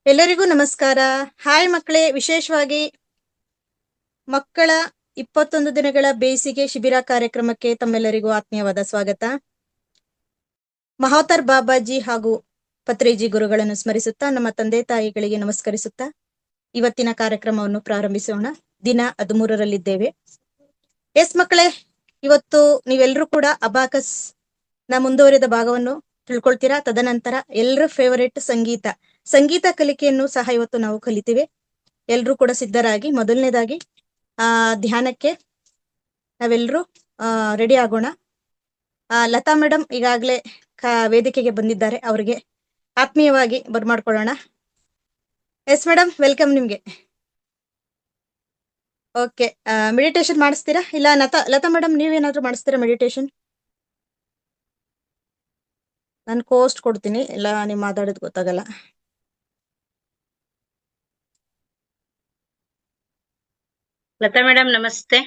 ಎಲ್ಲರಿಗೂ ನಮಸ್ಕಾರ. ಹಾಯ್ ಮಕ್ಕಳೇ, ವಿಶೇಷವಾಗಿ ಮಕ್ಕಳ 21 ದಿನಗಳ ಬೇಸಿಗೆ ಶಿಬಿರ ಕಾರ್ಯಕ್ರಮಕ್ಕೆ ತಮ್ಮೆಲ್ಲರಿಗೂ ಆತ್ಮೀಯವಾದ ಸ್ವಾಗತ. ಮಹೋತ್ತರ್ ಬಾಬಾಜಿ ಹಾಗೂ ಪತ್ರೇಜಿ ಗುರುಗಳನ್ನು ಸ್ಮರಿಸುತ್ತಾ, ನಮ್ಮ ತಂದೆ ತಾಯಿಗಳಿಗೆ ನಮಸ್ಕರಿಸುತ್ತಾ ಇವತ್ತಿನ ಕಾರ್ಯಕ್ರಮವನ್ನು ಪ್ರಾರಂಭಿಸೋಣ. ದಿನ 13ರಲ್ಲಿದ್ದೇವೆ. ಎಸ್ ಮಕ್ಕಳೇ, ಇವತ್ತು ನೀವೆಲ್ಲರೂ ಕೂಡ ಅಬಾಕಸ್ ನ ಮುಂದುವರಿದ ಭಾಗವನ್ನು ತಿಳ್ಕೊಳ್ತೀರಾ. ತದನಂತರ ಎಲ್ಲರ ಫೇವರೇಟ್ ಸಂಗೀತ ಕಲಿಕೆಯನ್ನು ಸಹ ಇವತ್ತು ನಾವು ಕಲಿತೀವಿ. ಎಲ್ರೂ ಕೂಡ ಸಿದ್ಧರಾಗಿ ಮೊದಲನೇದಾಗಿ ಧ್ಯಾನಕ್ಕೆ ನಾವೆಲ್ಲರೂ ರೆಡಿ ಆಗೋಣ. ಲತಾ ಮೇಡಮ್ ಈಗಾಗಲೇ ವೇದಿಕೆಗೆ ಬಂದಿದ್ದಾರೆ, ಅವರಿಗೆ ಆತ್ಮೀಯವಾಗಿ ಬರ್ಮಾಡ್ಕೊಳ್ಳೋಣ. ಎಸ್ ಮೇಡಮ್, ವೆಲ್ಕಮ್ ನಿಮ್ಗೆ. ಓಕೆ, ಮೆಡಿಟೇಷನ್ ಮಾಡಿಸ್ತೀರಾ? ಇಲ್ಲ ಲತಾ ಮೇಡಮ್ ನೀವೇನಾದ್ರೂ ಮಾಡಿಸ್ತೀರಾ ಮೆಡಿಟೇಷನ್? ನಾನು ಕೋಸ್ಟ್ ಕೊಡ್ತೀನಿ, ಇಲ್ಲ ನೀವು ಮಾತಾಡೋದು ಗೊತ್ತಾಗಲ್ಲ. ಲತಾ ಮೇಡಮ್ ನಮಸ್ತೆ.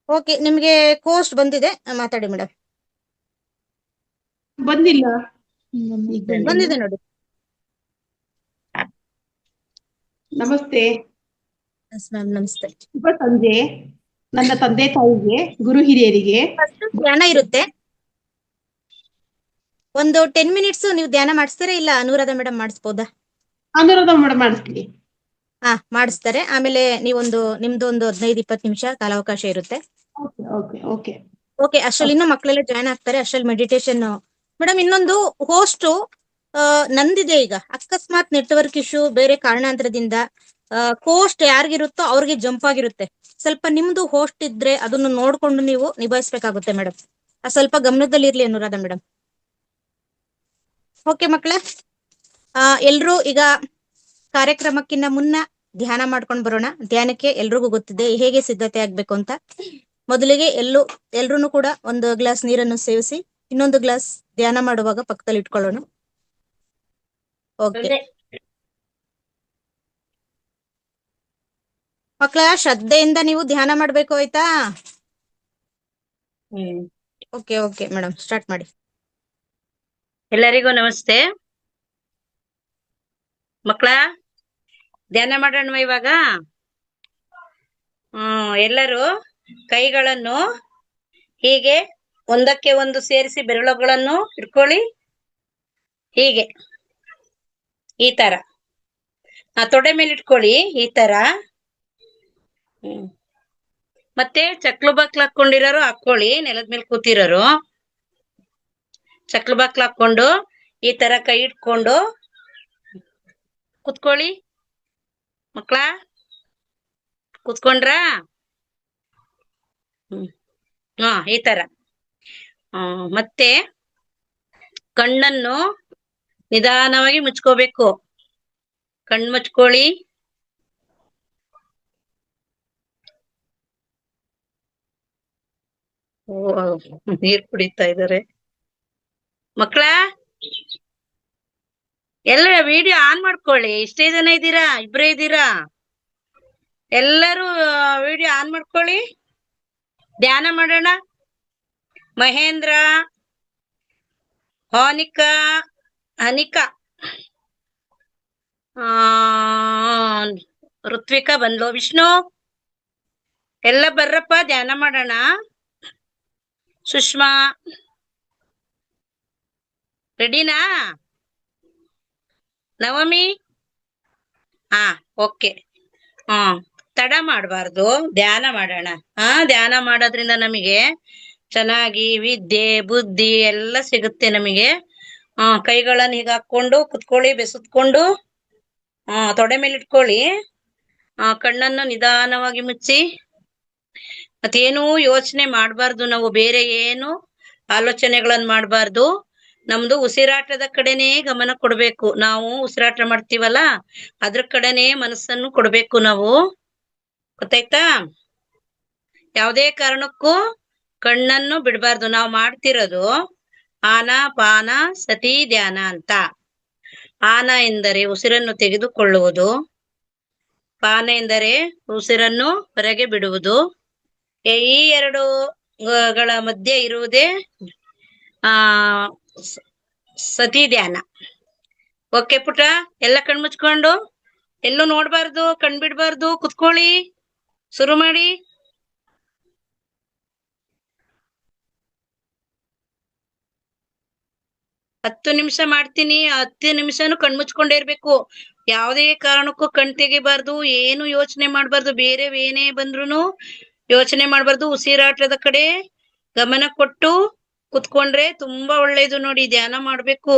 ಓಕೆ, ನಿಮ್ಗೆ ಕೋಸ್ಟ್ ಬಂದಿದೆ, ಮಾತಾಡಿ ಮೇಡಮ್. ಬಂದಿಲ್ಲ. ಬಂದಿದೆ ನೋಡಿ. ನಮಸ್ತೆ. ಎಸ್ ಮ್ಯಾಮ್, ನಮಸ್ತೆ. ಶುಭ ಸಂಜೆ ನನ್ನ ತಂದೆ ತಾಯಿಗೆ, ಗುರು ಹಿರಿಯರಿಗೆ. ಧ್ಯಾನ ಇರುತ್ತೆ, ಒಂದು 10 ಮಿನಿಟ್ಸ್ ನೀವು ಧ್ಯಾನ ಮಾಡಿಸ್ತೀರಾ? ಇಲ್ಲ ಅನುರಾಧ ಮೇಡಮ್ ಮಾಡಿಸ್ಬೋದಾ? ಅನುರಾಧ ಮಾಡಿಸ್ತೀನಿ. ಮಾಡಿಸ್ತಾರೆ. ಆಮೇಲೆ ನಿಮ್ದು ಒಂದು 15-20 ನಿಮಿಷ ಕಾಲಾವಕಾಶ ಇರುತ್ತೆ. ಓಕೆ. ಅಷ್ಟ್ರಲ್ಲಿ ಇನ್ನೂ ಮಕ್ಕಳೆಲ್ಲ ಜಾಯ್ನ್ ಆಗ್ತಾರೆ. ಅಷ್ಟ್ರಲ್ಲಿ ಮೆಡಿಟೇಷನ್. ಮೇಡಮ್, ಇನ್ನೊಂದು ಹೋಸ್ಟ್ ನಂದಿದೆ. ಈಗ ಅಕಸ್ಮಾತ್ ನೆಟ್ವರ್ಕ್ ಇಶ್ಯೂ, ಬೇರೆ ಕಾರಣಾಂತರದಿಂದ ಹೋಸ್ಟ್ ಯಾರಿಗಿರುತ್ತೋ ಅವ್ರಿಗೆ ಜಂಪ್ ಆಗಿರುತ್ತೆ. ಸ್ವಲ್ಪ ನಿಮ್ದು ಹೋಸ್ಟ್ ಇದ್ರೆ ಅದನ್ನು ನೋಡ್ಕೊಂಡು ನೀವು ನಿಭಾಯಿಸ್ಬೇಕಾಗುತ್ತೆ ಮೇಡಮ್. ಸ್ವಲ್ಪ ಗಮನದಲ್ಲಿ ಇರ್ಲಿ ಅನುರಾಧ ಮೇಡಮ್. ಓಕೆ ಮಕ್ಕಳೇ, ಎಲ್ರೂ ಈಗ ಕಾರ್ಯಕ್ರಮಕ್ಕಿಂತ ಮುನ್ನ ಧ್ಯಾನ ಮಾಡ್ಕೊಂಡು ಬರೋಣ. ಧ್ಯಾನಕ್ಕೆ ಎಲ್ರಿಗೂ ಗೊತ್ತಿದೆ ಹೇಗೆ ಸಿದ್ಧತೆ ಆಗ್ಬೇಕು ಅಂತ. ಮೊದಲಿಗೆ ಎಲ್ರೂ ಕೂಡ ಒಂದು ಗ್ಲಾಸ್ ನೀರನ್ನು ಸೇವಿಸಿ, ಇನ್ನೊಂದು ಗ್ಲಾಸ್ ಧ್ಯಾನ ಮಾಡುವಾಗ ಪಕ್ಕದಲ್ಲಿ ಇಟ್ಕೊಳ್ಳೋಣ. ಓಕೆ ಮಕ್ಕಳ, ಶ್ರದ್ಧೆಯಿಂದ ನೀವು ಧ್ಯಾನ ಮಾಡ್ಬೇಕು, ಆಯ್ತಾ? ಓಕೆ ಮೇಡಮ್, ಸ್ಟಾರ್ಟ್ ಮಾಡಿ. ಎಲ್ಲರಿಗೂ ನಮಸ್ತೆ. ಮಕ್ಕಳ, ಧ್ಯಾನ ಮಾಡೋಣ ಇವಾಗ. ಎಲ್ಲರೂ ಕೈಗಳನ್ನು ಹೀಗೆ ಒಂದಕ್ಕೆ ಒಂದು ಸೇರಿಸಿ ಬೆರಳುಗಳನ್ನು ಇಟ್ಕೊಳ್ಳಿ. ಹೀಗೆ ಈ ತರ ತೊಡೆ ಮೇಲೆ ಇಟ್ಕೊಳ್ಳಿ, ಈ ತರ. ಮತ್ತೆ ಚಕ್ಲು ಬಾಕ್ಲು ಹಾಕೊಂಡಿರೋರು ಹಾಕೊಳ್ಳಿ, ನೆಲದ ಮೇಲೆ ಕೂತಿರೋರು ಚಕ್ಲು ಬಾಕ್ಲು ಹಾಕೊಂಡು ಈ ತರ ಕೈ ಇಟ್ಕೊಂಡು ಕುತ್ಕೊಳ್ಳಿ. ಮಕ್ಕಳ, ಕುತ್ಕೊಂಡ್ರ? ಈ ತರ. ಮತ್ತೆ ಕಣ್ಣನ್ನು ನಿಧಾನವಾಗಿ ಮುಚ್ಕೋಬೇಕು. ಕಣ್ಣು ಮುಚ್ಕೊಳ್ಳಿ. ನೀರ್ ಕುಡಿತಾ ಇದಾರೆ ಮಕ್ಕಳ. ಎಲ್ಲ ವಿಡಿಯೋ ಆನ್ ಮಾಡ್ಕೊಳ್ಳಿ. ಇಷ್ಟೇ ಜನ ಇದ್ದೀರಾ? ಇಬ್ರೇ ಇದ್ದೀರಾ? ಎಲ್ಲರೂ ವಿಡಿಯೋ ಆನ್ ಮಾಡ್ಕೊಳ್ಳಿ. ಧ್ಯಾನ ಮಾಡೋಣ. ಮಹೇಂದ್ರ, ಅನಿಕಾ, ಋತ್ವಿಕಾ ಬಂದ್ಲು, ವಿಷ್ಣು ಎಲ್ಲ ಬರ್ರಪ್ಪ, ಧ್ಯಾನ ಮಾಡೋಣ. ಸುಷ್ಮಾ ರೆಡಿನಾ? ನವಮಿ ಓಕೆ. ತಡ ಮಾಡಬಾರ್ದು, ಧ್ಯಾನ ಮಾಡೋಣ. ಧ್ಯಾನ ಮಾಡೋದ್ರಿಂದ ನಮಗೆ ಚೆನ್ನಾಗಿ ವಿದ್ಯೆ ಬುದ್ಧಿ ಎಲ್ಲ ಸಿಗುತ್ತೆ ನಮಗೆ. ಕೈಗಳನ್ನು ಹೀಗೆ ಹಾಕೊಂಡು ಕುತ್ಕೊಳ್ಳಿ, ಬೆಸುತ್ಕೊಂಡು ತೊಡೆ ಮೇಲೆ ಇಟ್ಕೊಳ್ಳಿ. ಕಣ್ಣನ್ನು ನಿಧಾನವಾಗಿ ಮುಚ್ಚಿ. ಮತ್ತೇನು ಯೋಚನೆ ಮಾಡಬಾರ್ದು, ನಾವು ಬೇರೆ ಏನು ಆಲೋಚನೆಗಳನ್ನ ಮಾಡಬಾರ್ದು. ನಮ್ದು ಉಸಿರಾಟದ ಕಡೆನೇ ಗಮನ ಕೊಡ್ಬೇಕು. ನಾವು ಉಸಿರಾಟ ಮಾಡ್ತೀವಲ್ಲ, ಅದ್ರ ಕಡೆನೇ ಮನಸ್ಸನ್ನು ಕೊಡ್ಬೇಕು ನಾವು. ಗೊತ್ತಾಯ್ತಾ? ಯಾವುದೇ ಕಾರಣಕ್ಕೂ ಕಣ್ಣನ್ನು ಬಿಡಬಾರ್ದು. ನಾವು ಮಾಡ್ತಿರೋದು ಆನಾಪಾನ ಸತಿ ಧ್ಯಾನ ಅಂತ. ಆನ ಎಂದರೆ ಉಸಿರನ್ನು ತೆಗೆದುಕೊಳ್ಳುವುದು, ಪಾನ ಎಂದರೆ ಉಸಿರನ್ನು ಹೊರಗೆ ಬಿಡುವುದು. ಈ ಎರಡು ಗಳ ಮಧ್ಯೆ ಇರುವುದೇ ಆ ಸ- ಸತಿ ಧ್ಯಾನ. ಓಕೆ ಪುಟ, ಎಲ್ಲ ಕಣ್ಮುಚ್ಕೊಂಡು, ಎಲ್ಲೂ ನೋಡ್ಬಾರ್ದು, ಕಣ್ಬಿಡ್ಬಾರ್ದು, ಕುತ್ಕೊಳ್ಳಿ, ಶುರು ಮಾಡಿ. ಹತ್ತು ನಿಮಿಷ ಮಾಡ್ತೀನಿ, 10 ನಿಮಿಷನು ಕಣ್ಮುಚ್ಕೊಂಡೇ ಇರ್ಬೇಕು. ಯಾವುದೇ ಕಾರಣಕ್ಕೂ ಕಣ್ ತೆಗಿಬಾರ್ದು, ಏನು ಯೋಚನೆ ಮಾಡ್ಬಾರ್ದು, ಬೇರೆ ಏನೇ ಬಂದ್ರುನು ಯೋಚನೆ ಮಾಡ್ಬಾರ್ದು. ಉಸಿರಾಟದ ಕಡೆ ಗಮನ ಕೊಟ್ಟು ಕುತ್ಕೊಂಡ್ರೆ ತುಂಬಾ ಒಳ್ಳೇದು ನೋಡಿ. ಧ್ಯಾನ ಮಾಡ್ಬೇಕು.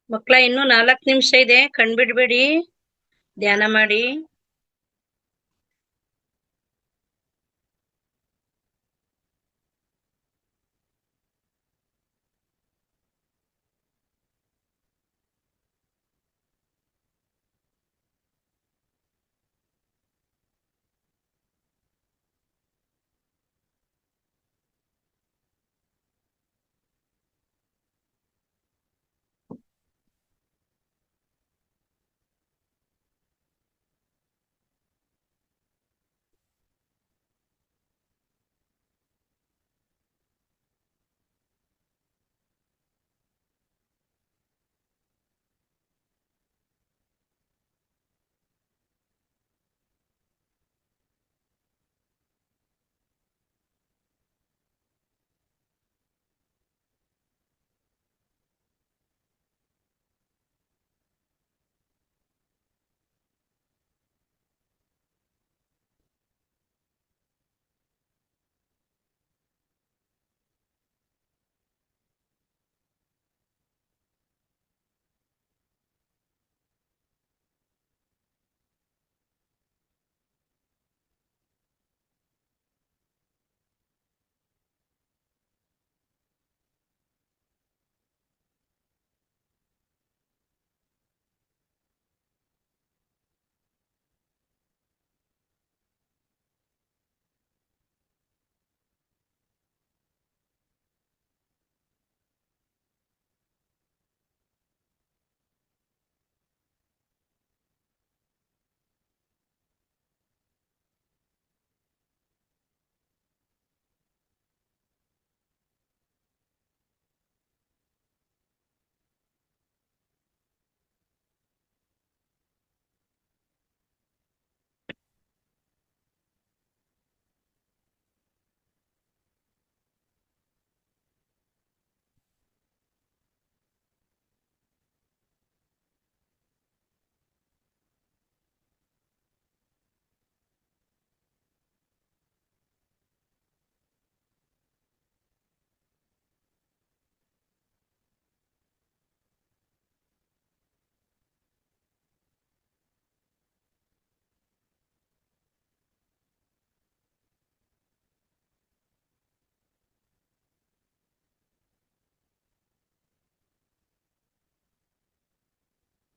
ಮಕ್ಕಳ ಇನ್ನು 4 ನಿಮಿಷ ಇದೆ, ಕಣ್ಬಿಡ್ಬೇಡಿ, ಧ್ಯಾನ ಮಾಡಿ.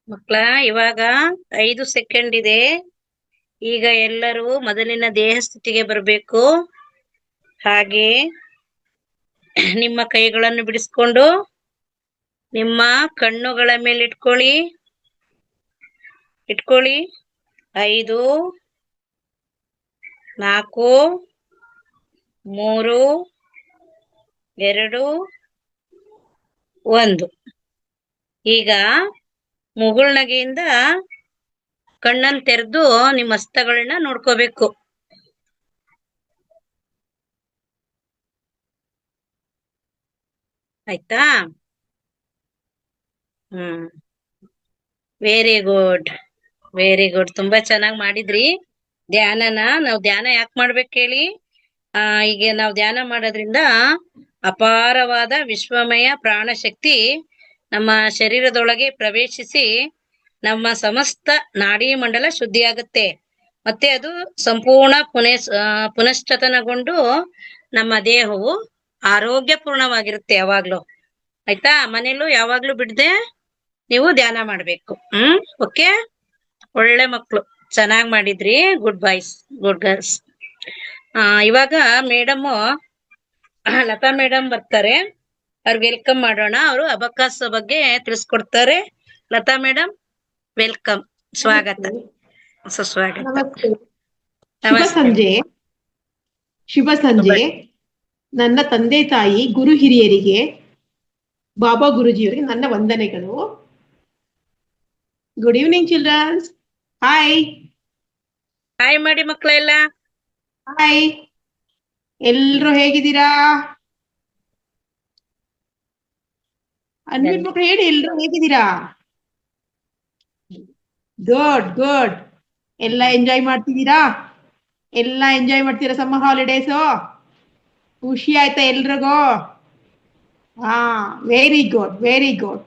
ಮಕ್ಕಳ ಇವಾಗ 5 ಸೆಕೆಂಡ್ ಇದೆ. ಈಗ ಎಲ್ಲರೂ ಮೊದಲಿನ ದೇಹ ಸ್ಥಿತಿಗೆ ಬರಬೇಕು. ಹಾಗೆ ನಿಮ್ಮ ಕೈಗಳನ್ನು ಬಿಡಿಸ್ಕೊಂಡು ನಿಮ್ಮ ಕಣ್ಣುಗಳ ಮೇಲೆ ಇಟ್ಕೊಳ್ಳಿ. 5, 4, 3, 2, 1. ಈಗ ಮುಗುಳ್ನಗೆಯಿಂದ ಕಣ್ಣನ್ನು ತೆರೆದು ನಿಮ್ಮ ಹಸ್ತಗಳನ್ನ ನೋಡ್ಕೋಬೇಕು. ಆಯ್ತಾ? Very good, very good. ತುಂಬಾ ಚೆನ್ನಾಗಿ ಮಾಡಿದ್ರಿ ಧ್ಯಾನನ. ನಾವು ಧ್ಯಾನ ಯಾಕೆ ಮಾಡ್ಬೇಕು ಹೇಳಿ? ಈಗ ನಾವು ಧ್ಯಾನ ಮಾಡೋದ್ರಿಂದ ಅಪಾರವಾದ ವಿಶ್ವಮಯ ಪ್ರಾಣಶಕ್ತಿ ನಮ್ಮ ಶರೀರದೊಳಗೆ ಪ್ರವೇಶಿಸಿ ನಮ್ಮ ಸಮಸ್ತ ನಾಡಿ ಮಂಡಲ ಶುದ್ಧಿಯಾಗುತ್ತೆ. ಮತ್ತೆ ಅದು ಸಂಪೂರ್ಣ ಪುನಶ್ಚತನಗೊಂಡು ನಮ್ಮ ದೇಹವು ಆರೋಗ್ಯಪೂರ್ಣವಾಗಿರುತ್ತೆ ಯಾವಾಗ್ಲೂ. ಆಯ್ತಾ? ಮನೇಲೂ ಯಾವಾಗ್ಲೂ ಬಿಡದೆ ನೀವು ಧ್ಯಾನ ಮಾಡ್ಬೇಕು. ಓಕೆ, ಒಳ್ಳೆ ಮಕ್ಳು, ಚೆನ್ನಾಗ್ ಮಾಡಿದ್ರಿ. Good boys, good girls. ಇವಾಗ ಮೇಡಮ್ ಲತಾ ಮೇಡಮ್ ಬರ್ತಾರೆ, ಅವ್ರಿಗೆ ವೆಲ್ಕಮ್ ಮಾಡೋಣ. ಅವರು ಅಬಕಾಸ್ ಬಗ್ಗೆ ತಿಳಿಸ್ಕೊಡ್ತಾರೆ. ಲತಾ ಮೇಡಮ್, ವೆಲ್ಕಮ್, ಸ್ವಾಗತ, ಸುಸ್ವಾಗತ. ನಮಸ್ತೆ. ಶುಭ ನಮಸ್ತೆ. ಸಂಜೆ. ಶುಭ ಸಂಜೆ. ನನ್ನ ತಂದೆ ತಾಯಿ ಗುರು ಹಿರಿಯರಿಗೆ, ಬಾಬಾ ಗುರುಜಿಯವರಿಗೆ ನನ್ನ ವಂದನೆಗಳು. Good evening childrens. Hi hi ಮಾಡಿ ಮಕ್ಕಳೆಲ್ಲ. ಹಾಯ್, ಎಲ್ರು ಹೇಗಿದ್ದೀರಾ? ಅನ್ಮಿಟ್ ಮಕ್ಳು ಹೇಳಿ, ಎಲ್ರು ಹೇಗಿದ್ದೀರಾ? Good good. ಎಲ್ಲ ಎಂಜಾಯ್ ಮಾಡ್ತಿದ್ದೀರಾ? ಎಲ್ಲ ಎಂಜಾಯ್ ಮಾಡ್ತೀರಾ ಸಮ್ಮರ್ ಹಾಲಿಡೇಸು? ಖುಷಿ ಆಯ್ತಾ ಎಲ್ರಿಗೂ? ಹಾ, ವೆರಿ ಗುಡ್, ವೆರಿ ಗುಡ್.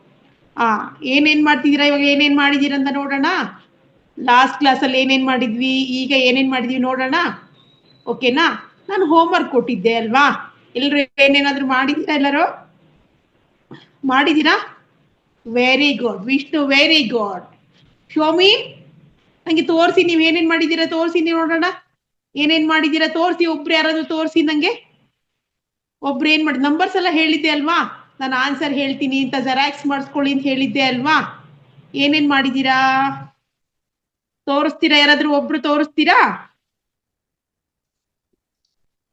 ಏನೇನ್ ಮಾಡ್ತಿದ್ದೀರಾ ಇವಾಗ? ಏನೇನ್ ಮಾಡಿದೀರ ಅಂತ ನೋಡೋಣ. ಲಾಸ್ಟ್ ಕ್ಲಾಸಲ್ಲಿ ಏನೇನ್ ಮಾಡಿದ್ವಿ, ಈಗ ಏನೇನ್ ಮಾಡಿದ್ವಿ ನೋಡೋಣ. ಓಕೆನಾ? ನಾನು ಹೋಮ್ವರ್ಕ್ ಕೊಟ್ಟಿದ್ದೆ ಅಲ್ವಾ? ಎಲ್ರು ಏನೇನಾದ್ರೂ ಮಾಡಿದೀರಾ? ಎಲ್ಲರೂ ಮಾಡಿದೀರಾ? Very good Vishnu, very good. Show me, ನಂಗೆ ತೋರಿಸಿ, ನೀವ್ ಏನೇನ್ ಮಾಡಿದೀರಾ ತೋರಿಸಿ ನೋಡೋಣ. ಏನೇನ್ ಮಾಡಿದೀರಾ ತೋರಿಸಿ. ಒಬ್ರು ಯಾರಾದ್ರೂ ತೋರಿಸಿ ನಂಗೆ. ಒಬ್ರು ಏನ್ ಮಾಡಿ, ನಂಬರ್ಸ್ ಎಲ್ಲ ಹೇಳಿದ್ದೆ ಅಲ್ವಾ? ನಾನು ಆನ್ಸರ್ ಹೇಳ್ತೀನಿ ಅಂತ ಜೆರಾಕ್ಸ್ ಮಾಡಿಸ್ಕೊಳ್ಳಿ ಅಂತ ಹೇಳಿದ್ದೆ ಅಲ್ವಾ? ಏನೇನ್ ಮಾಡಿದೀರಾ ತೋರಿಸ್ತೀರಾ? ಯಾರಾದ್ರೂ ಒಬ್ರು ತೋರಿಸ್ತೀರಾ?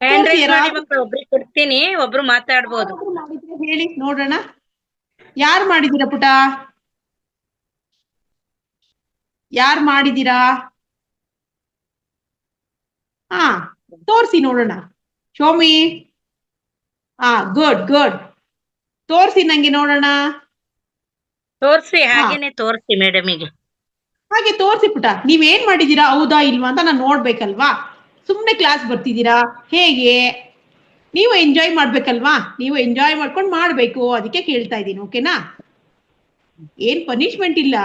ಹ್ಯಾಂಡ್ ರೈಸ್ ಮಾಡಿ ಮಕ್ಕಳು, ಒಬ್ರಿಗೆ ಕೊಡ್ತೀನಿ, ಒಬ್ರು ಮಾತಾಡ್ಬೋದು. ಹೇಳಿ ನೋಡೋಣ. ಯಾರು ಮಾಡಿದೀರಾ ಪುಟ? ಯಾರು ಮಾಡಿದೀರಾ? ತೋರಿಸಿ ನೋಡೋಣ. Show me, good good. ತೋರಿಸಿ ನಂಗೆ ನೋಡೋಣ. ತೋರ್ಸಿ, ಹಾಗೇನೆ ತೋರ್ಸಿ ಮೇಡಮಿಗೆ. ಹಾಗೆ ತೋರಿಸಿ ಪುಟ. ನೀವೇನ್ ಮಾಡಿದೀರಾ, ಹೌದಾ ಇಲ್ವಾ ಅಂತ ನಾನು ನೋಡ್ಬೇಕಲ್ವಾ? ಸುಮ್ನೆ ಕ್ಲಾಸ್ ಬರ್ತಿದ್ದೀರಾ ಹೇಗೆ? ನೀವು ಎಂಜಾಯ್ ಮಾಡ್ಬೇಕಲ್ವಾ? ನೀವು ಎಂಜಾಯ್ ಮಾಡ್ಕೊಂಡು ಮಾಡ್ಬೇಕು, ಅದಕ್ಕೆ ಕೇಳ್ತಾ ಇದ್ದೀನಿ. ಓಕೆನಾ? ಏನ್ ಪನಿಷ್ಮೆಂಟ್ ಇಲ್ಲ,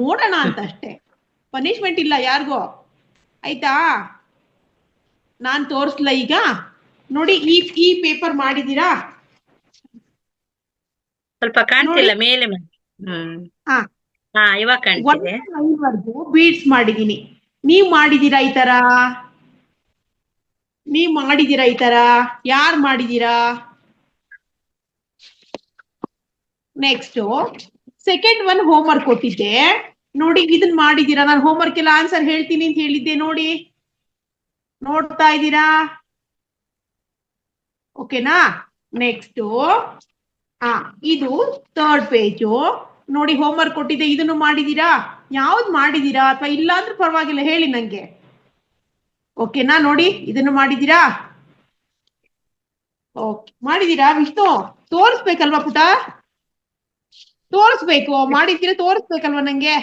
ನೋಡೋಣ ಅಂತ ಅಷ್ಟೇ. ಪನಿಷ್ಮೆಂಟ್ ಇಲ್ಲ ಯಾರಿಗೋ, ಆಯ್ತಾ? ನಾನ್ ತೋರಿಸ್ಲ ಈಗ ನೋಡಿ. ಈ ಪೇಪರ್ ಮಾಡಿದೀರಾ? ಸ್ವಲ್ಪ ಕಾಣ್ತಿಲ್ಲ ಮೇಲೆ. ಇವಾಗ ಕಾಣ್ತಿದೆ. ಬೀಡ್ಸ್ ಮಾಡಿದೀನಿ. ನೀವ್ ಮಾಡಿದೀರಾ ಈ ತರ? ನೀವ್ ಮಾಡಿದೀರಾ ಈ ತರ? ಯಾರು ಮಾಡಿದೀರಾ? ನೆಕ್ಸ್ಟ್ ಸೆಕೆಂಡ್ ಒನ್ ಹೋಮ್ವರ್ಕ್ ಕೊಟ್ಟಿದ್ದೆ ನೋಡಿ. ಇದನ್ ಮಾಡಿದೀರಾ? ನಾನು ಹೋಮ್ವರ್ಕ್ ಎಲ್ಲ ಆನ್ಸರ್ ಹೇಳ್ತೀನಿ ಅಂತ ಹೇಳಿದ್ದೆ ನೋಡಿ. ನೋಡ್ತಾ ಇದ್ದೀರಾ? ಓಕೆನಾ? ನೆಕ್ಸ್ಟ್ ಇದು ಥರ್ಡ್ ಪೇಜು ನೋಡಿ. ಹೋಮ್ವರ್ಕ್ ಕೊಟ್ಟಿದ್ದೆ, ಇದನ್ನು ಮಾಡಿದೀರಾ? ಯಾವ್ದು ಮಾಡಿದೀರಾ? ಅಥವಾ ಇಲ್ಲ ಅಂದ್ರೂ ಪರವಾಗಿಲ್ಲ, ಹೇಳಿ ನಂಗೆ. ಓಕೆನಾ? ನೋಡಿ, ಇದನ್ನು ಮಾಡಿದೀರಾ? ಓಕೆ, ಮಾಡಿದೀರಾ? ವಿಷ್ಣು, ತೋರಿಸ್ಬೇಕಲ್ವಾ ಪುಟ? ತೋರಿಸ್ಬೇಕು. ಮಾಡಿದ್ದೀರಾ ತೋರಿಸ್ಬೇಕಲ್ವಾ ನಂಗೆ?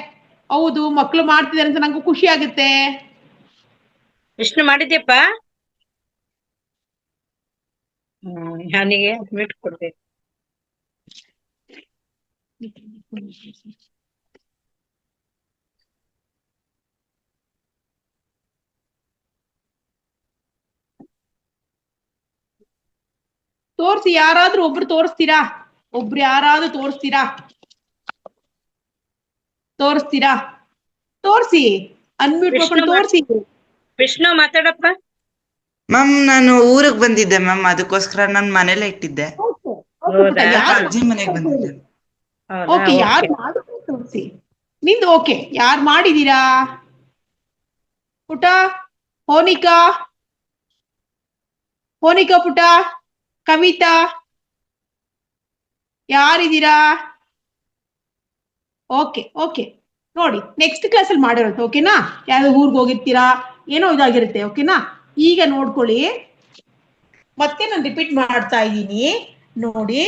ಹೌದು, ಮಕ್ಳು ಮಾಡ್ತಿದಾರೆ ಅಂತ ನಂಗೂ ಖುಷಿ ಆಗುತ್ತೆ. ವಿಷ್ಣು ಮಾಡಿದ್ಯಪ್ಪ? ಅವನಿಗೆ ಅಡ್ಮಿಟ್ ಕೊಡ್ಬೇಕು. ತೋರಿಸಿ, ಯಾರಾದ್ರೂ ಒಬ್ರು ತೋರಿಸ್ತೀರಾ? ಒಬ್ರು ಯಾರಾದ್ರೂ ತೋರಿಸ್ತೀರಾ? ತೋರಿಸ್ತೀರಾ? ತೋರಿಸಿ, ಅನ್ಮ್ಯೂಟ್ ಮಾಡ್ಕೊಂಡು ತೋರಿಸಿ. ವಿಷ್ಣು ಮಾತಾಡಪ್ಪ. ಮ್ಯಾಮ್, ನಾನು ಊರಿಗೆ ಬಂದಿದ್ದೆ ಮ್ಯಾಮ್, ಅದಕ್ಕೋಸ್ಕರ ನಾನು ಮನೇಲೆ ಇಟ್ಟಿದ್ದೆ. ಅಜ್ಜಿ ಮನೆಗೆ ಬಂದಿದ್ದೆ. ಓಕೆ, ಯಾರು ಮಾಡಿದ್ರು ತೋರಿಸಿ. ನಿಂದು ಓಕೆ. ಯಾರು ಮಾಡಿದೀರಾ ಪುಟ? ಹೋನಿಕಾ, ಹೋನಿಕಾ ಪುಟ, ಕವಿತಾ, ಯಾರಿದ್ದೀರಾ? ಓಕೆ ಓಕೆ, ನೋಡಿ ನೆಕ್ಸ್ಟ್ ಕ್ಲಾಸ್ ಅಲ್ಲಿ ಮಾಡಿರೋದು. ಓಕೆನಾ? ಯಾವ್ದು ಊರ್ಗ್ ಹೋಗಿರ್ತೀರಾ, ಏನೋ ಇದಾಗಿರುತ್ತೆ. ಓಕೆನಾ? ಈಗ ನೋಡ್ಕೊಳ್ಳಿ, ಮತ್ತೆ ನಾನು ರಿಪೀಟ್ ಮಾಡ್ತಾ ಇದ್ದೀನಿ ನೋಡಿ.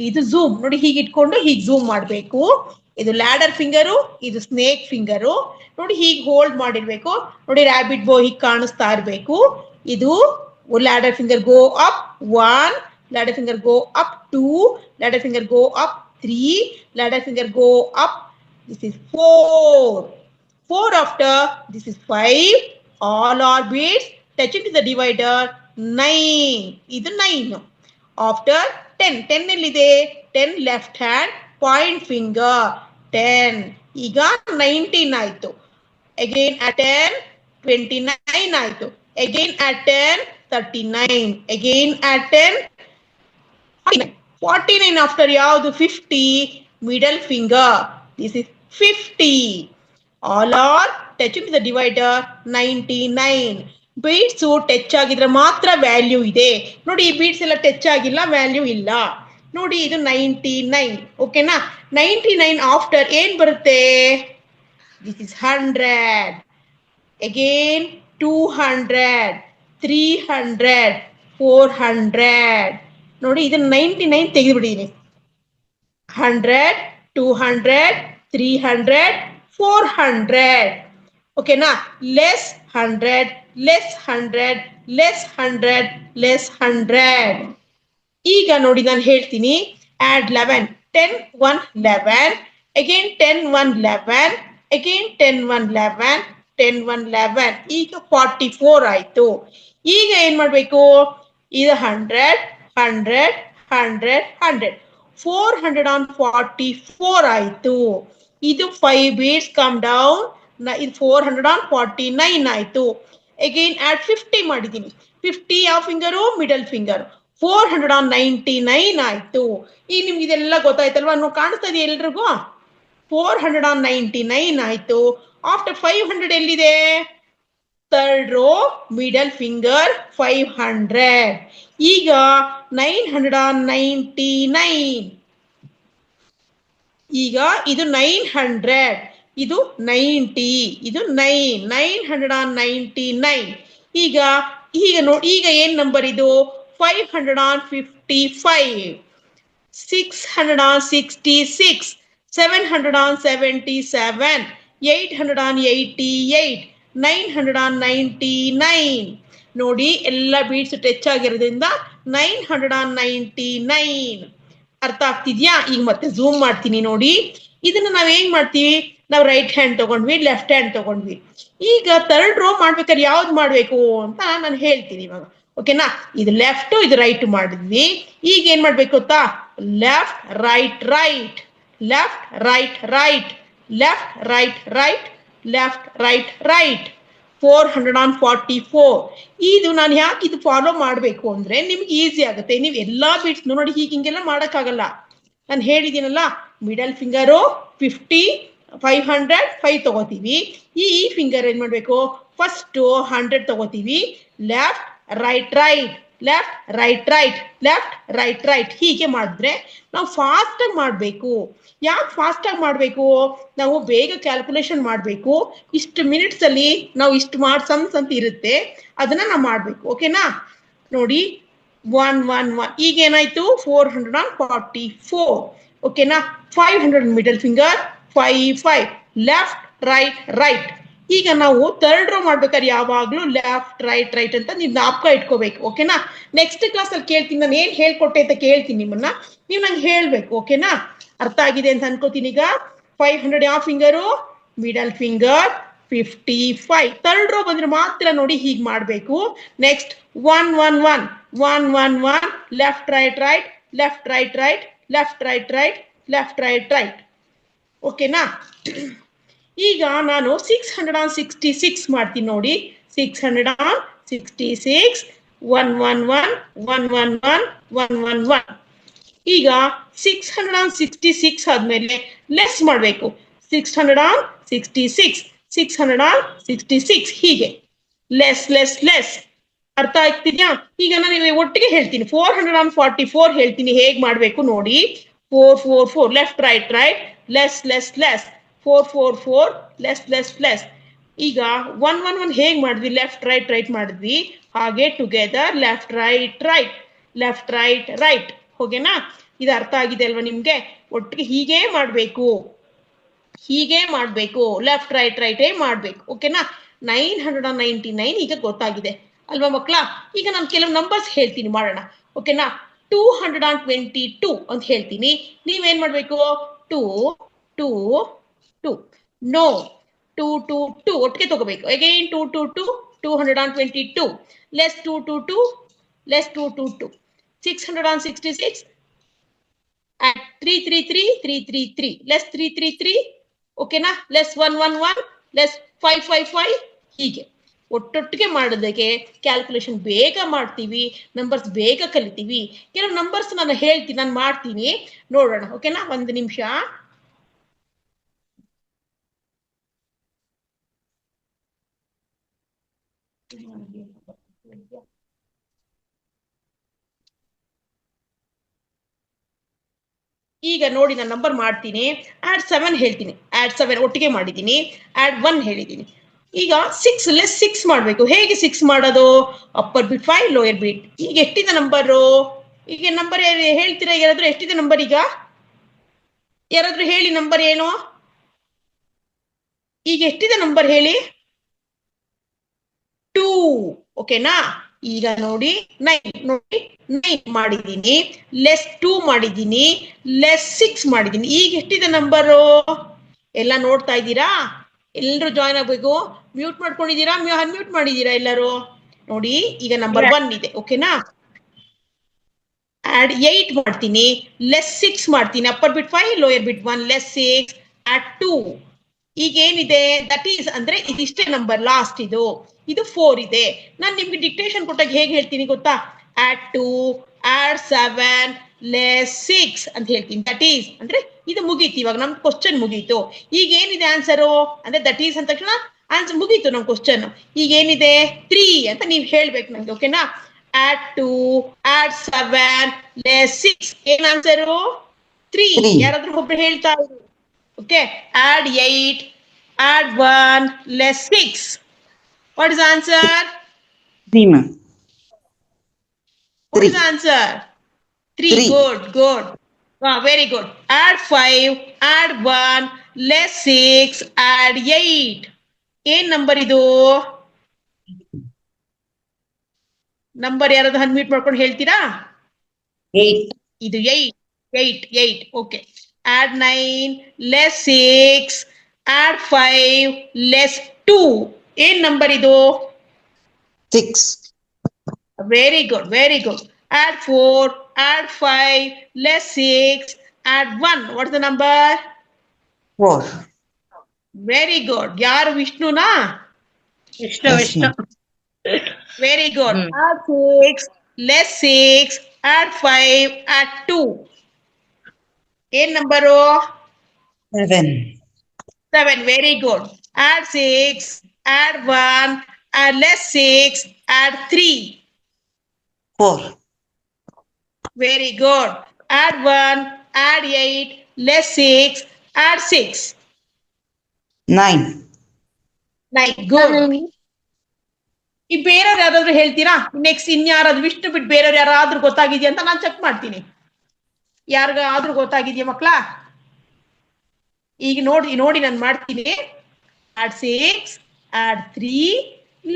ಇದು ಝೂಮ್ ನೋಡಿ, ಹೀಗೆ ಇಟ್ಕೊಂಡು ಹೀಗೆ ಝೂಮ್ ಮಾಡ್ಬೇಕು. ಇದು ಲ್ಯಾಡರ್ ಫಿಂಗರು, ಇದು ಸ್ನೇಕ್ ಫಿಂಗರು ನೋಡಿ. ಹೀಗೆ ಹೋಲ್ಡ್ ಮಾಡಿರ್ಬೇಕು ನೋಡಿ. ರ್ಯಾಬಿಟ್ ಬೋ ಹೀಗೆ ಕಾಣಿಸ್ತಾ ಇರ್ಬೇಕು. ಇದು ladder finger go up 1, ladder finger go up 2, ladder finger go up 3, ladder finger go up. This is 4. 4 after, this is 5. All are beads touching to the divider 9. This is 9. After 10. 10 ellide 10 left hand point finger 10. Iga 19 ಆಯ್ತು. Again at 10 29 ಆಯ್ತು. Again at 10 39. Again at 10 49 after ಯಾವುದು 50 middle finger. This is 50. All are touching to the divider 99. Beads touch ಆಗಿದ್ರೆ ಮಾತ್ರ value ಇದೆ ನೋಡಿ. ಈ beads ಎಲ್ಲ touch ಆಗಿಲ್ಲ, ವ್ಯಾಲ್ಯೂ ಇಲ್ಲ ನೋಡಿ. ಇದು 99. ಓಕೆನಾ? 99 ಆಫ್ಟರ್ ಏನ್ ಬರುತ್ತೆ? This is 100. ಅಗೇನ್ 200, 300, 400 ನೋಡಿ. ಇದನ್ನ 99 ತೆಗೆದುಬಿಡಿದೀನಿ. 100, 200, 300, 400. ಓಕೆನಾ? Less 100, less 100, less 100, less 100. ಈಗ ನೋಡಿ ನಾನು ಹೇಳ್ತೀನಿ. ಆಡ್ 11. 10, 1, 11, again 10, 1, 11, again 10, 1, 11, 10, 1, 11. ಈಗ 44 ಆಯ್ತು. ಈಗ ಏನ್ ಮಾಡ್ಬೇಕು? ಇದು 100, 100, 100, 100. 444 ಆಯ್ತು. ಇದು 5 beats come down. ಇದು 449 ಆಯ್ತು. ಅಗೈನ್ ಆಡ್ 50 ಮಾಡಿದ್ದೀನಿ. 50 ಯಾವ ಫಿಂಗರು? Middle finger. 499 ಆಯ್ತು. ಈಗ ನಿಮ್ಗೆ ಇದೆಲ್ಲ ಗೊತ್ತಾಯ್ತಲ್ವಾ? ಕಾಣಿಸ್ತಾ ಇದೆಯಾ ಎಲ್ರಿಗೂ? 499 ಆಯ್ತು. ಆಫ್ಟರ್ 500 ಎಲ್ಲಿದೆ? Third row middle finger 500. ಈಗ 999. ಈಗ ಇದು 900, ಇದು 90, ಇದು 999. ಈಗ ನೋಡಿ, ಈಗ ಏನ್ ನಂಬರ್ ಇದು? 555, 666, 777, 888, 999. ನೋಡಿ, ಎಲ್ಲ ಬೀಟ್ಸ್ ಟಚ್ ಆಗಿರೋದ್ರಿಂದ 999. ಅರ್ಥ ಆಗ್ತಿದ್ಯಾ? ಈಗ ಮತ್ತೆ ಝೂಮ್ ಮಾಡ್ತೀನಿ ನೋಡಿ. ಇದನ್ನ ನಾವ್ ಹೆಂಗ್ ಮಾಡ್ತೀವಿ? ನಾವು ರೈಟ್ ಹ್ಯಾಂಡ್ ತಗೊಂಡ್ವಿ, ಲೆಫ್ಟ್ ಹ್ಯಾಂಡ್ ತಗೊಂಡ್ವಿ. ಈಗ ಥರ್ಡ್ ರೋ ಮಾಡ್ಬೇಕಾದ್ರೆ ಯಾವ್ದು ಮಾಡ್ಬೇಕು ಅಂತ ನಾನು ಹೇಳ್ತೀನಿ ಇವಾಗ. ಓಕೆನಾ? ಇದು ಲೆಫ್ಟ್, ಇದು ರೈಟ್ ಮಾಡಿದ್ವಿ. ಈಗ ಏನ್ ಮಾಡ್ಬೇಕು ಗೊತ್ತಾ? Left right right, left right right, left right right, left right right. 444. ಇದು ನಾನು ಯಾಕೆ ಇದು ಫಾಲೋ ಮಾಡಬೇಕು ಅಂದ್ರೆ ನಿಮ್ಗೆ ಈಸಿ ಆಗುತ್ತೆ. ನೀವು ಎಲ್ಲಾ ಬೀಟ್ಸ್ ನೋಡಿ ಹೀಗೆಲ್ಲ ಮಾಡಕ್ಕಾಗಲ್ಲ. ನಾನು ಹೇಳಿದ್ದೀನಲ್ಲ, ಮಿಡಲ್ ಫಿಂಗರು 50, 500, 5 ತಗೋತೀವಿ. ಈ ಫಿಂಗರ್ ಏನ್ ಮಾಡ್ಬೇಕು? ಫಸ್ಟ್ 100 ತಗೋತೀವಿ. Left right right, left right right, left right right. ಹೀಗೆ ಮಾಡಿದ್ರೆ ನಾವು ಫಾಸ್ಟ್ ಆಗಿ ಮಾಡ್ಬೇಕು. ಯಾಕೆ ಫಾಸ್ಟ್ ಆಗಿ ಮಾಡ್ಬೇಕು? ನಾವು ಬೇಗ ಕ್ಯಾಲ್ಕುಲೇಷನ್ ಮಾಡ್ಬೇಕು. ಇಷ್ಟು ಮಿನಿಟ್ಸ್ ಅಲ್ಲಿ ನಾವು ಇಷ್ಟು ಸಮ್ಸ್ ಅಂತ ಇರುತ್ತೆ, ಅದನ್ನ ನಾವು ಮಾಡ್ಬೇಕು. ಓಕೆನಾ? ನೋಡಿ, 1, 1, 1. ಈಗ ಏನಾಯ್ತು? 444. ಓಕೆನಾ? 500 middle finger, 5, 5, left right right. ಈಗ ನಾವು ಥರ್ಡ್ ರೋ ಮಾಡ್ಬೇಕಾದ್ರೆ ಯಾವಾಗ್ಲೂ ಲೆಫ್ಟ್ ರೈಟ್ ರೈಟ್ ಅಂತ ನೀವು ಜ್ಞಾಪಕ ಇಟ್ಕೋಬೇಕು. ಓಕೆನಾ? ನೆಕ್ಸ್ಟ್ ಕ್ಲಾಸ್ ಅಲ್ಲಿ ಕೇಳ್ತೀನಿ, ನಾನು ಏನ್ ಹೇಳ್ಕೊಟ್ಟೆ ಅಂತ ಕೇಳ್ತೀನಿ ನಿಮ್ಮನ್ನ, ನೀವು ನಂಗೆ ಹೇಳ್ಬೇಕು. ಓಕೆನಾ? ಅರ್ಥ ಆಗಿದೆ ಅಂತ ಅನ್ಕೋತೀನಿ. ಈಗ 500 ಯಾವ finger? Middle finger. 55 third row ಬಂದ್ರೆ ಮಾತ್ರ ನೋಡಿ ಹೀಗೆ ಮಾಡ್ಬೇಕು. Next 1, 1, 1, 1, 1, 1, left right right, left right right, left right right, left right right. ಓಕೆನಾ? ಈಗ ನಾನು 666 ಮಾಡ್ತೀನಿ ನೋಡಿ. 666, 111, 111, 111. ಈಗ 666 ಆದ್ಮೇಲೆ ಲೆಸ್ ಮಾಡ್ಬೇಕು. 666, 666, ಹೀಗೆ ಲೆಸ್ ಲೆಸ್ ಲೆಸ್. ಅರ್ಥ ಆಗ್ತಿದ್ಯಾ? ಈಗ ನಾನು ಒಟ್ಟಿಗೆ ಹೇಳ್ತೀನಿ. 444 ಹೇಳ್ತೀನಿ, ಹೇಗ್ ಮಾಡ್ಬೇಕು ನೋಡಿ. 444, left right right, less less less. 444, less less less. ಈಗ 111 ಹೇಗ್ ಮಾಡಿದ್ವಿ? ಲೆಫ್ಟ್ ರೈಟ್ ರೈಟ್ ಮಾಡಿದ್ವಿ. ಹಾಗೆ together left right right, left right right. ಓಕೆನಾ? ಇದು ಅರ್ಥ ಆಗಿದೆ ಅಲ್ವಾ ನಿಮ್ಗೆ? ಒಟ್ಟಿಗೆ ಹೀಗೆ ಮಾಡ್ಬೇಕು, ಹೀಗೆ ಮಾಡ್ಬೇಕು, ಲೆಫ್ಟ್ ರೈಟ್ ರೈಟೇ ಮಾಡ್ಬೇಕು. ಓಕೆನಾ? 999 ಈಗ ಗೊತ್ತಾಗಿದೆ ಅಲ್ವಾ ಮಕ್ಕಳ? ಈಗ ನಾನು ಕೆಲವು ನಂಬರ್ಸ್ ಹೇಳ್ತೀನಿ, ಮಾಡೋಣ. ಓಕೆನಾ? 222 ಅಂತ ಹೇಳ್ತೀನಿ. ನೀವೇನ್ ಮಾಡ್ಬೇಕು? 2, 2, 2. ನೋ, 2, 2, 2 ಒಟ್ಟಿಗೆ ತಗೋಬೇಕು. Again 2, 2, 2, 222. Less 2, 2, 2, less 2, 2, 2. 666, and 333, 333, less 333. ಓಕೆನಾ? Less 111, less 555. ಹೀಗೆ ಒಟ್ಟೊಟ್ಟಿಗೆ ಮಾಡೋದಕ್ಕೆ ಕ್ಯಾಲ್ಕುಲೇಷನ್ ಬೇಗ ಮಾಡ್ತೀವಿ, ನಂಬರ್ಸ್ ಬೇಗ ಕಲಿತೀವಿ. ಕೆಲವು ನಂಬರ್ಸ್ ನಾನು ಹೇಳ್ತೀನಿ, ನಾನು ಮಾಡ್ತೀನಿ, ನೋಡೋಣ. ಓಕೆನಾ? ಒಂದು ನಿಮಿಷ. ಈಗ ನೋಡಿ, ನಾನು ನಂಬರ್ ಮಾಡ್ತೀನಿ. ಆಡ್ 7 ಹೇಳ್ತೀನಿ, ಆಡ್ 7 ಒಟ್ಟಿಗೆ ಮಾಡಿದ್ದೀನಿ. ಆಡ್ 1 ಹೇಳಿದ್ದೀನಿ. ಈಗ 6 ಲೆಸ್ 6 ಮಾಡ್ಬೇಕು. ಹೇಗೆ 6 ಮಾಡೋದು? ಅಪ್ಪರ್ ಬಿಟ್ 5, ಲೋಯರ್ ಬಿಟ್. ಈಗ ಎಷ್ಟಿದೆ ನಂಬರು? ಈಗ ನಂಬರ್ ಹೇಳ್ತೀರಾ ಯಾರಾದ್ರೂ? ಎಷ್ಟಿದೆ ನಂಬರ್? ಈಗ ಯಾರಾದ್ರೂ ಹೇಳಿ ನಂಬರ್ ಏನು? ಈಗ ಎಷ್ಟಿದೆ ನಂಬರ್ ಹೇಳಿ? 2. ಓಕೆನಾ? ಈಗ ನೋಡಿ 9 ನೋಡಿ 9 ಮಾಡಿದೀನಿ, -2 ಮಾಡಿದೀನಿ, -6 ಮಾಡಿದೀನಿ. ಈಗ ಎಷ್ಟಿದೆ ನಂಬರು ಎಲ್ಲ ನೋಡ್ತಾ ಇದ್ದೀರಾ? ಎಲ್ಲರೂ ಜಾಯ್ನ್ ಆಗ್ಬೇಕು. ಮ್ಯೂಟ್ ಮಾಡ್ಕೊಂಡಿದ್ದೀರಾ, ಅನ್ಮ್ಯೂಟ್ ಮಾಡಿದ್ದೀರಾ ಎಲ್ಲರೂ? ನೋಡಿ ಈಗ ನಂಬರ್ 1 ಇದೆ. ಓಕೆನಾ? ಆಡ್ 8 ಮಾಡ್ತೀನಿ, -6 ಮಾಡ್ತೀನಿ. ಅಪ್ಪರ್ ಬಿಟ್ 5, ಲೋಯರ್ ಬಿಟ್ 1, -6, ಆಡ್ 2. ಈಗ ಏನಿದೆ ದಟ್ ಈಸ್ ಅಂದ್ರೆ ಇದಿಷ್ಟೇ ನಂಬರ್ ಲಾಸ್ಟ್. ಇದು 4 ಇದೆ. ನಾನು ನಿಮ್ಗೆ ಡಿಕ್ಟೇಷನ್ ಕೊಟ್ಟಾಗ ಹೇಗೆ ಹೇಳ್ತೀನಿ ಗೊತ್ತಾ? ಆಡ್ 2, ಆಡ್ 7, -6 ಅಂತ ಹೇಳ್ತೀನಿ. ದಟ್ ಈಸ್ ಅಂದ್ರೆ ಇದು ಮುಗೀತು. ಇವಾಗ ನಮ್ ಕ್ವಶನ್ ಮುಗೀತು. ಈಗ ಏನಿದೆ ಆನ್ಸರು ಅಂದ್ರೆ ದಟ್ ಈಸ್ ಅಂದ ತಕ್ಷಣ ಆನ್ಸರ್ ಮುಗೀತು ನಮ್ ಕ್ವಶನ್. ಈಗ ಏನಿದೆ 3 ಅಂತ ನೀವ್ ಹೇಳ್ಬೇಕು ನಂಗೆ. ಓಕೆನಾ? Add 2, add 7, -6. ಏನ್ ಆನ್ಸರು? 3. ಯಾರಾದ್ರೂ ಒಬ್ರು ಹೇಳ್ತಾ ಇದ್ರು? Okay. Add 8, add 1, -6. What is the answer? 3, ma'am. What is the answer? 3. Good. Very good. Add 5, add 1, -6, add 8. ಏನ್ ನಂಬರ್ ಇದು? ನಂಬರ್ ಯಾರಾದ್ರೂ ಅನ್ಮ್ಯೂಟ್ ಮಾಡ್ಕೊಂಡು ಹೇಳ್ತೀರಾ? 8. ಇದು 8. ಓಕೆ. Add 9, -6, add 5, -2. ಏನ್ ನಂಬರ್ ಇದು? 6. Very good. Add 4, add 5, -6, add 1. What is the number? 4. Very good. ಯಾರು ವಿಷ್ಣುನಾ? Vishnu. Very good. Add 6, -6, add 5, add 2. ಏನ್ number? 7. 7. Very good. Add 6, add 1, add -6, add 3. 4. Very good. Add 1, add 8, -6, add 6. 9. 9. Good. ಈ ಬೇರೆಯವ್ರು ಯಾರಾದ್ರೂ ಹೇಳ್ತೀರಾ? Next ಇನ್ಯಾರಾದ್ರೂ Vishnu ಬಿಟ್ಟು ಬೇರೆಯವ್ರು ಯಾರಾದ್ರೂ ಗೊತ್ತಾಗಿದ್ಯಾ ಅಂತ ನಾನು ಚೆಕ್ ಮಾಡ್ತೀನಿ. ಯಾರಿಗಾದ್ರೂ ಗೊತ್ತಾಗಿದ್ಯಾ ಮಕ್ಳ? ಈಗ ನೋಡಿ ನಾನು ಮಾಡ್ತೀನಿ. Add 6, add 3,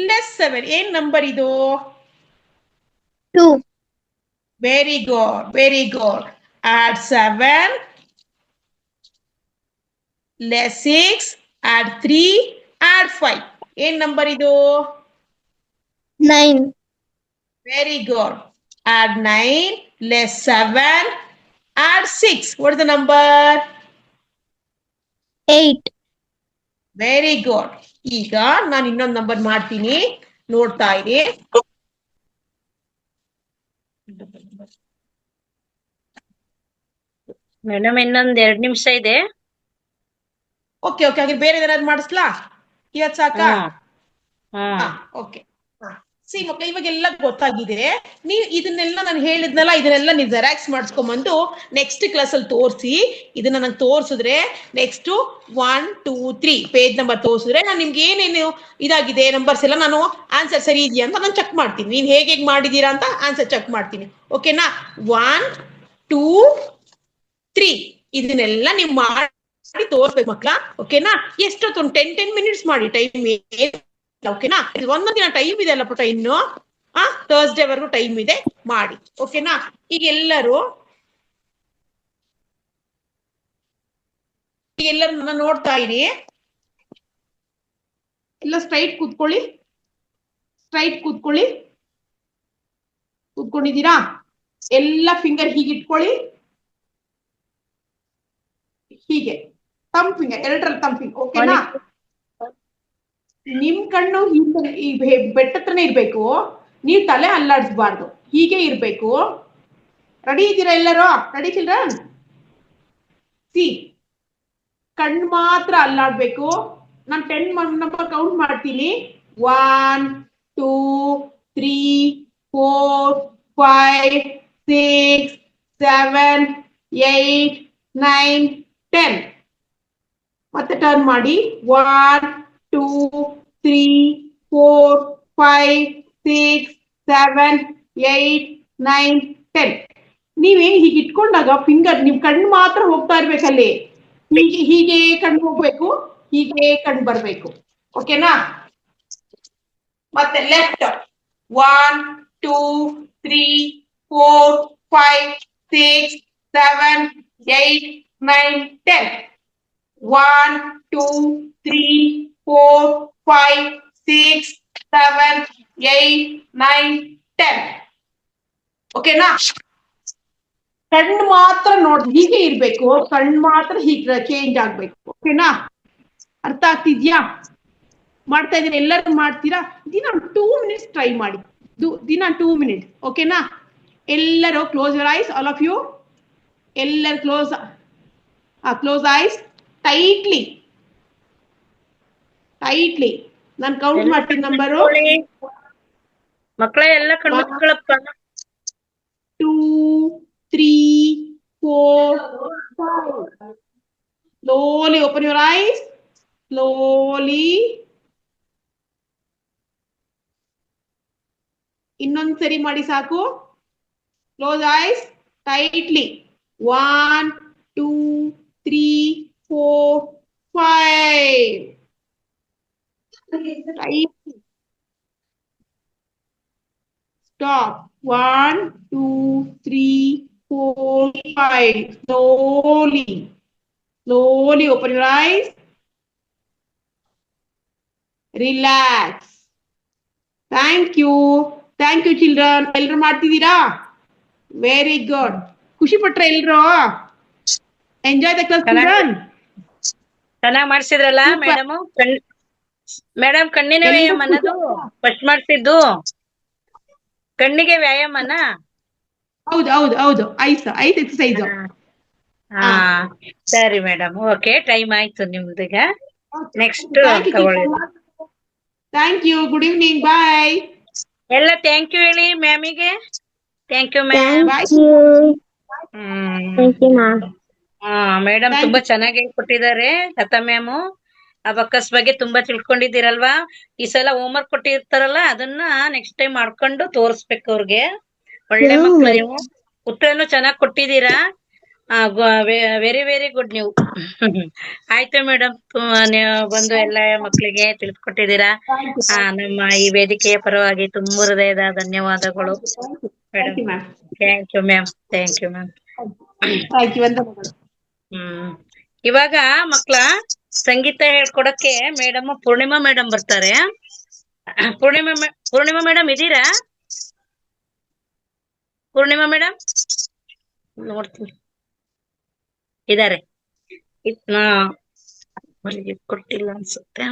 -7. ಏನ್ ನಂಬರ್ ಇದು? 2. Very good. Add 7, -6, add 3, add 5. ಏನ್ ನಂಬರ್ ಇದು? 9. Very good. Add 9, -7, add 6. What is the number? 8. Very good. ಈಗ ನಾನು ಇನ್ನೊಂದು ನಂಬರ್ ಮಾಡ್ತೀನಿ, ನೋಡ್ತಾ ಇರಿ. ಮೇಡಮ್ ಇನ್ನೊಂದ್ 2 ನಿಮಿಷ ಇದೆ. ಓಕೆ ಹಾಗೆ ಬೇರೆ ಏನಾದ್ರು ಮಾಡಿಸ್ಲಾ? ಇವತ್ತು ಸಾಕಾ? ಓಕೆ. ಸಿ ಮಕ್ಳು ಇವಾಗೆಲ್ಲ ಗೊತ್ತಾಗಿದೆ. ನೀವು ಇದನ್ನೆಲ್ಲ ನಾನು ಹೇಳಿದ್ನಲ್ಲ, ಇದನ್ನೆಲ್ಲ ನೀವು ಜೆರಾಕ್ಸ್ ಮಾಡಿಸ್ಕೊಂಬಂದು ನೆಕ್ಸ್ಟ್ ಕ್ಲಾಸ್ ಅಲ್ಲಿ ತೋರಿಸಿ. ಇದನ್ನ ನಂಗೆ ತೋರಿಸಿದ್ರೆ ನೆಕ್ಸ್ಟ್ 1, 2, 3 ಪೇಜ್ ನಂಬರ್ ತೋರಿಸಿದ್ರೆ ನಾನು ನಿಮ್ಗೆ ಏನೇನು ಇದಾಗಿದೆ ನಂಬರ್ಸ್ ಎಲ್ಲ ನಾನು ಆನ್ಸರ್ ಸರಿ ಇದೆಯಾ ಅಂತ ನಾನು ಚೆಕ್ ಮಾಡ್ತೀನಿ. ನೀನ್ ಹೇಗೆ ಮಾಡಿದೀರಾ ಅಂತ ಆನ್ಸರ್ ಚೆಕ್ ಮಾಡ್ತೀನಿ. ಓಕೆನಾ? 1, 2, 3 ಇದನ್ನೆಲ್ಲ ನೀವು ಮಾಡಿ ತೋರ್ಸ್ಬೇಕು ಮಕ್ಳ. ಓಕೆನಾ? ಎಷ್ಟೊತ್ತು? 10 ಮಿನಿಟ್ಸ್ ಮಾಡಿ. ಟೈಮ್ ಓಕೆನಾ? ಒಂದೊಂದು ದಿನ ಟೈಮ್ ಇದೆ ಅಲ್ಲ ಪುಟ, ಇನ್ನು ಥರ್ಸ್ಡೇ ವರೆಗೂ ಟೈಮ್ ಇದೆ, ಮಾಡಿ. ಓಕೆನಾ? ಈಗ ಎಲ್ಲರೂ ನನ್ನ ನೋಡ್ತಾ ಇರಿ. ಎಲ್ಲ ಸ್ಟ್ರೈಟ್ ಕೂತ್ಕೊಂಡಿದ್ದೀರಾ? ಎಲ್ಲ ಫಿಂಗರ್ ಹೀಗೆ ಇಟ್ಕೊಳ್ಳಿ. ಹೀಗೆ ತಮ್ ಫಿಂಗರ್, ಎರಡರಲ್ಲಿ ತಮ್ ಫಿಂಗರ್. ಓಕೆನಾ? ನಿಮ್ ಕಣ್ಣು ಈ ಬೆಟ್ಟತ್ರನೇ ಇರ್ಬೇಕು. ನೀವು ತಲೆ ಅಲ್ಲಾಡಿಸಬಾರ್ದು, ಹೀಗೆ ಇರ್ಬೇಕು. ರೆಡಿ ಇದ್ದೀರಾ ಎಲ್ಲರೂ? Ready children? ಸಿ, ಕಣ್ಣು ಮಾತ್ರ ಅಲ್ಲಾಡ್ಬೇಕು. ನಾನು 10 ನಂಬರ್ ಕೌಂಟ್ ಮಾಡ್ತೀನಿ. 1, 2, 3, 4, 5, 6, 7, 8, 9, 10. ಮತ್ತೆ ಟರ್ನ್ ಮಾಡಿ. 1, 2, 3, 4, 5, 6, 7, 8, 9, 10. ನೀವೇನ್ ಹೀಗೆ ಇಟ್ಕೊಂಡಾಗ ಫಿಂಗರ್ ನಿಮ್ ಕಣ್ಣು ಮಾತ್ರ ಹೋಗ್ತಾ ಇರ್ಬೇಕಲ್ಲಿ. ಹೀಗೆ ಕಣ್ಣು ಹೋಗ್ಬೇಕು, ಹೀಗೆ ಕಣ್ಣು ಬರ್ಬೇಕು. ಓಕೆನಾ? ಮತ್ತೆ ಲೆಫ್ಟ್ 1, 2, 3, 4, 5, 6, 7, 8, 9, 10. 1, 2, 3, 4, 5, 6, 7, 8, 9, 10. ಓಕೆನಾ? ಕಣ್ಣು ಮಾತ್ರ ಹೀಗೆ ಇರ್ಬೇಕು, ಕಣ್ಣು ಮಾತ್ರ ಹೀಗೆ ಚೇಂಜ್ ಆಗ್ಬೇಕು. ಓಕೆನಾ? ಅರ್ಥ ಆಗ್ತಿದ್ಯಾ? ಮಾಡ್ತಾ ಇದೀನಿ, ಎಲ್ಲರೂ ಮಾಡ್ತೀರಾ? ದಿನ 2 minutes ಟ್ರೈ ಮಾಡಿ, ದಿನ 2 minutes. ಓಕೆನಾ? ಎಲ್ಲರೂ close your eyes, all of you. ಎಲ್ಲರೂ ಕ್ಲೋಸ್ ಐಸ್ ಟೈಟ್ಲಿ. ನಾನು ಕೌಂಟ್ ಮಾಡ್ತೀನಿ ನಂಬರು. ಮಕ್ಕಳೇ ಎಲ್ಲ ಕಣ್ಮುಚ್ಕೊಳಪ್ಪ. 2, 3, 4, 5. Slowly open your eyes. Slowly. ಇನ್ನೊಂದ್ಸರಿ ಮಾಡಿ ಸಾಕು. Close eyes tightly. 1, 2, 3, 4, 5. Tightly. Stop. 1, 2, 3, 4, 5. Slowly open your eyes. Relax. Thank you children. ಎಲ್ಲರೂ ಮಾಡ್ತಿದ್ದೀರಾ? Very good. ಖುಷಿ ಪಟ್ರ ಎಲ್ರು? Enjoy the class children. ಚೆನ್ನಾಗಿ ಮಾಡ್ಸಿದ್ರಲ್ಲ ಮೇಡಮ್? ಕಣ್ಣಿನ ವ್ಯಾಯಾಮ ಅನ್ನೋದು ಫಸ್ಟ್ ಮಾಡ್ಸಿದ್ದು ಕಣ್ಣಿಗೆ ವ್ಯಾಯಾಮನ? ಹೌದು ಐಸ್ ಎಕ್ಸರ್ಸೈಸ್. ಸರಿ ಮೇಡಮ್, ಓಕೆ, ಟೈಮ್ ಆಯ್ತು ನಿಮ್ದೀಗ. ನೆಕ್ಸ್ಟ್ ತಗೊಳ್ಳಿ. Thank you. Good evening. Bye. ಎಲ್ಲ ಥ್ಯಾಂಕ್ ಯು ಹೇಳಿ ಮ್ಯಾಮಿಗೆ. Thank you ma'am. ಮೇಡಮ್ ತುಂಬಾ ಚೆನ್ನಾಗಿ ಹೇಳ್ಕೊಟ್ಟಿದ್ದಾರೆ. ಲತಾ ಮ್ಯಾಮು ಅಬಕಸ್ ಬಗ್ಗೆ ತುಂಬಾ ತಿಳ್ಕೊಂಡಿದ್ದೀರಲ್ವಾ? ಈ ಸಲ ಹೋಮ್ವರ್ಕ್ ಕೊಟ್ಟಿರ್ತಾರಲ್ಲ, ಅದನ್ನ ನೆಕ್ಸ್ಟ್ ಟೈಮ್ ಮಾಡ್ಕೊಂಡು ತೋರಿಸ್ಬೇಕು ಅವ್ರಿಗೆ. ಒಳ್ಳೆ ಮಕ್ಳು ನೀವು. ಉತ್ತರನು ಚೆನ್ನಾಗಿ ಕೊಟ್ಟಿದ್ದೀರಾ. ವೆರಿ ವೆರಿ ಗುಡ್ ನೀವು. ಆಯ್ತು ಮೇಡಮ್, ನೀವು ಬಂದು ಎಲ್ಲ ಮಕ್ಕಳಿಗೆ ತಿಳಿಸ್ಕೊಟ್ಟಿದ್ದೀರಾ. ನಮ್ಮ ಈ ವೇದಿಕೆಯ ಪರವಾಗಿ ತುಂಬ ಹೃದಯದ ಧನ್ಯವಾದಗಳು ಮೇಡಮ್. Thank you ma'am. ಇವಾಗ ಮಕ್ಕಳ ಸಂಗೀತ ಹೇಳ್ಕೊಡಕ್ಕೆ ಮೇಡಮ್ ಪೂರ್ಣಿಮಾ ಮೇಡಮ್ ಬರ್ತಾರೆ. ಪೂರ್ಣಿಮಾ ಮೇಡಮ್ ಇದ್ದೀರಾ? ಪೂರ್ಣಿಮಾ ಮೇಡಮ್ ನೋಡ್ತೀನಿ, ಇದಾರೆ. ಕೊಟ್ಟಿಲ್ಲ ಅನ್ಸುತ್ತೆ.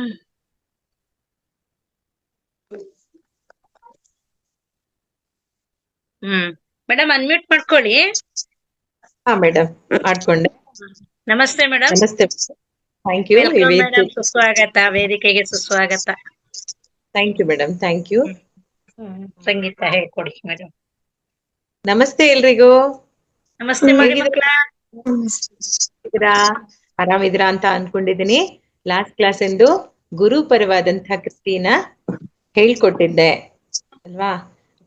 ಮೇಡಮ್ ಅನ್ಮ್ಯೂಟ್ ಮಾಡ್ಕೊಳ್ಳಿ. ಮೇಡಮ್ ಮಾಡ್ಕೊಂಡೆ. ನಮಸ್ತೆ ಮೇಡಮ್. ನಮಸ್ತೆ. Thank you. ಮೇಡಮ್ ಸುಸ್ವಾಗತ, ವೇದಿಕೆಗೆ ಸುಸ್ವಾಗತ. Thank you madam. Thank you. ಸಂಗೀತ ಹೇಳ್ಕೊಡಿ ಮೇಡಮ್. ನಮಸ್ತೆ ಎಲ್ರಿಗೂ. ನಮಸ್ತೆ ಮಾಡಿ ಮಕ್ಕಳ. ಆರಾಮಿದ್ರಾ ಅಂತ ಅನ್ಕೊಂಡಿದೀನಿ. ಲಾಸ್ಟ್ ಕ್ಲಾಸ್ ಎಂದು ಗುರುಪರವಾದಂತಹ ಕೃತಿನ ಹೇಳ್ಕೊಟ್ಟಿದ್ದೆ ಅಲ್ವಾ?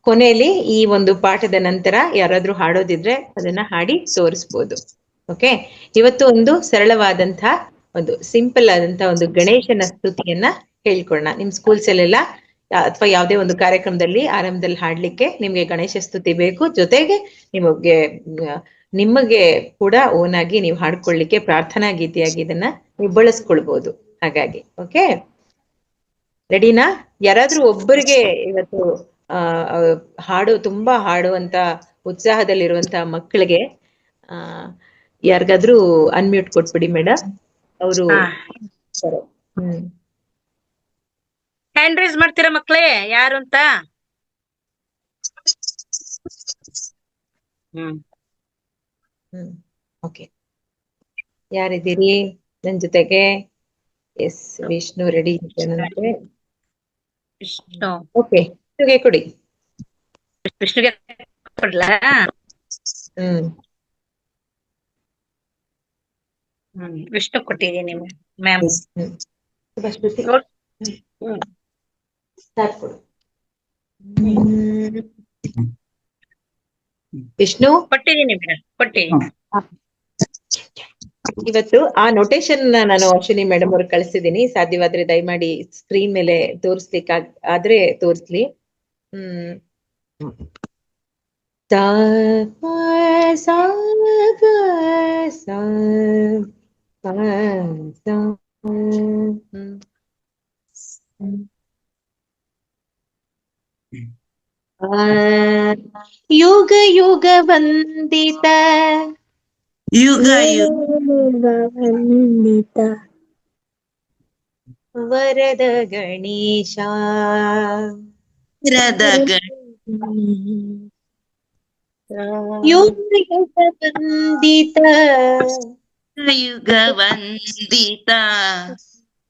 ಕೊನೆಯಲ್ಲಿ ಈ ಒಂದು ಪಾಠದ ನಂತರ ಯಾರಾದ್ರೂ ಹಾಡೋದಿದ್ರೆ ಅದನ್ನ ಹಾಡಿ ತೋರಿಸ್ಬೋದು. ಓಕೆ, ಇವತ್ತು ಒಂದು ಸರಳವಾದಂತಹ ಒಂದು ಸಿಂಪಲ್ ಆದಂತಹ ಒಂದು ಗಣೇಶನ ಸ್ತುತಿಯನ್ನ ಹೇಳ್ಕೊಡೋಣ. ನಿಮ್ ಸ್ಕೂಲ್ಸ್ ಅಲ್ಲೆಲ್ಲ ಅಥವಾ ಯಾವುದೇ ಒಂದು ಕಾರ್ಯಕ್ರಮದಲ್ಲಿ ಆರಂಭದಲ್ಲಿ ಹಾಡ್ಲಿಕ್ಕೆ ನಿಮ್ಗೆ ಗಣೇಶ ಸ್ತುತಿ ಬೇಕು. ಜೊತೆಗೆ ನಿಮಗೆ ಕೂಡ ಓನ್ ಆಗಿ ನೀವು ಹಾಡ್ಕೊಳ್ಳಿಕ್ಕೆ ಪ್ರಾರ್ಥನಾ ಗೀತೆಯಾಗಿ ಇದನ್ನ ನೀವು ಬಳಸ್ಕೊಳ್ಬಹುದು. ಹಾಗಾಗಿ ಓಕೆ, ರೆಡಿನಾ? ಯಾರಾದ್ರೂ ಒಬ್ಬರಿಗೆ ಇವತ್ತು ತುಂಬಾ ಹಾಡುವಂತ ಉತ್ಸಾಹದಲ್ಲಿರುವಂತ ಮಕ್ಕಳಿಗೆ ಯಾರಿಗಾದ್ರೂ ಅನ್ಮ್ಯೂಟ್ ಕೊಟ್ಬಿಡಿ ಮೇಡಮ್. ಅವರು ಹ್ಯಾಂಡ್ ರೈಸ್ ಮಾಡ್ತೀರಾ ಮಕ್ಕಳೇ ಯಾರು ಅಂತ? ಓಕೆ, ಯಾರಿದ್ದೀರಿ ನನ್ ಜೊತೆಗೆ? ಎಸ್, ವಿಷ್ಣು ರೆಡಿ ಇದ್ದಾನಂತೆ. ಓಕೆ, ವಿಷ್ಣುಗೆ ಕೊಡಿ. ವಿಷ್ಣುಗೆ ಕೊಡ್ಲಾ? ವಿಷ್ಣು ಕೊಟ್ಟಿದ್ದೀನಿ ಮ್ಯಾಮ್. ವಿಷ್ಣು ಕೊಟ್ಟಿದ್ದೀನಿ ಮೇಡಮ್, ಕೊಟ್ಟಿದ್ದೀನಿ. ಇವತ್ತು ಆ ನೊಟೇಶನ್ ನಾನು ಅಶ್ವಿನಿ ಮೇಡಮ್ ಅವ್ರಿಗೆ ಕಳಿಸಿದೀನಿ. ಸಾಧ್ಯವಾದ್ರೆ ದಯಮಾಡಿ ಸ್ಕ್ರೀನ್ ಮೇಲೆ ತೋರಿಸ್ಲಿಕ್ಕೆ ಆದ್ರೆ ತೋರಿಸ್ಲಿ. ಸ ಪ ಸ ಗ ಸ ಪ ಸ ಯುಗ ಯುಗ ವಂದಿತ ಯುಗ ಯುಗ ವಂದಿತ ವರದ ಗಣೇಶ ರದ ಯುಗ ಯುಗ ವಂದಿತ ಯುಗ ವಂದಿತ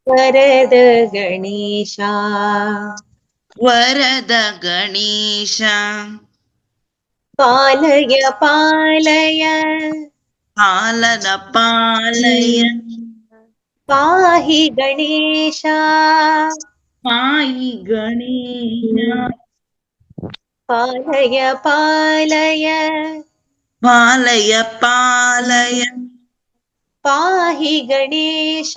ವರದ ಗಣೇಶ ವರದ ಗಣೇಶ ಪಾಲಯ ಪಾಲಯ ಪಾಲನ ಪಾಲಯ ಪಾಹಿ ಗಣೇಶ ಪಾಯಿ ಗಣೇಶ ಪಾಲಯ ಪಾಲಯ ಪಾಲಯ ಪಾಲಯ ಪಾಹಿ ಗಣೇಶ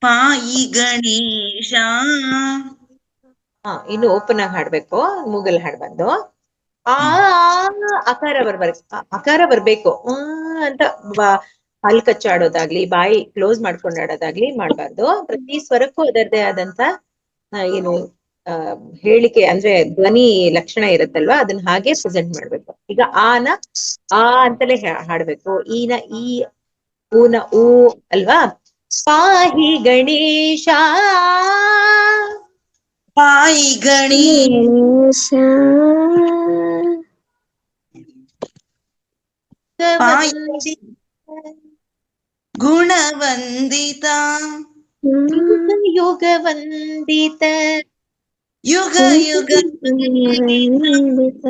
ಪಾಯಿ ಗಣೇಶ. ಇನ್ನು ಓಪನ್ ಆಗಿ ಹಾಡ್ಬೇಕು, ಮೂಗಲ್ ಹಾಡ್ಬಾರ್ದು. ಅಕಾರ ಅಕಾರ ಬರ್ಬೇಕು ಅಂತ ಹಲ್ ಕಚ್ಚಾಡೋದಾಗ್ಲಿ ಬಾಯಿ ಕ್ಲೋಸ್ ಮಾಡ್ಕೊಂಡು ಆಡೋದಾಗ್ಲಿ ಮಾಡ್ಬಾರ್ದು. ಪ್ರತಿ ಸ್ವರಕ್ಕೂ ಅದರದೇ ಆದಂತ ಏನು ಹೇಳಿಕೆ ಅಂದ್ರೆ ಧ್ವನಿ ಲಕ್ಷಣ ಇರುತ್ತಲ್ವಾ, ಅದನ್ನ ಹಾಗೆ ಪ್ರೆಸೆಂಟ್ ಮಾಡ್ಬೇಕು. ಈಗ ಆನ ಆ ಅಂತಲೇ ಹಾಡ್ಬೇಕು, ಈನ ಈ, ಊನ ಊ ಅಲ್ವಾ. ಪಾಹಿ ಗಣೇಶ ಪಾಯಿ ಗಣೇಶ ಗುಣವಂದಿತ ಯುಗ ವಂದಿತ ಯುಗ ಯುಗ ವಂದಿತ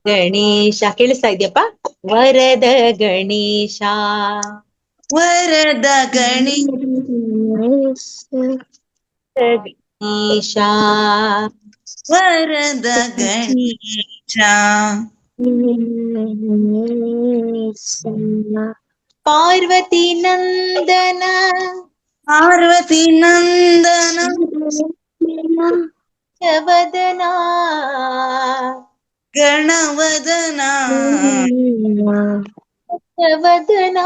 ಗಣೇಶ ಕೇಳಿಸ್ತಾ ಇದೆಯಪ್ಪ? ವರದ ಗಣೇಶ ವರದ ಗಣೇಶ ಗಣೇಶ ವರದ ಗಣೇಶ ಪಾರ್ವತಿ ನಂದನ ಪಾರ್ವತಿ ನಂದನ ವದನ ಗಣವದನ ವದನ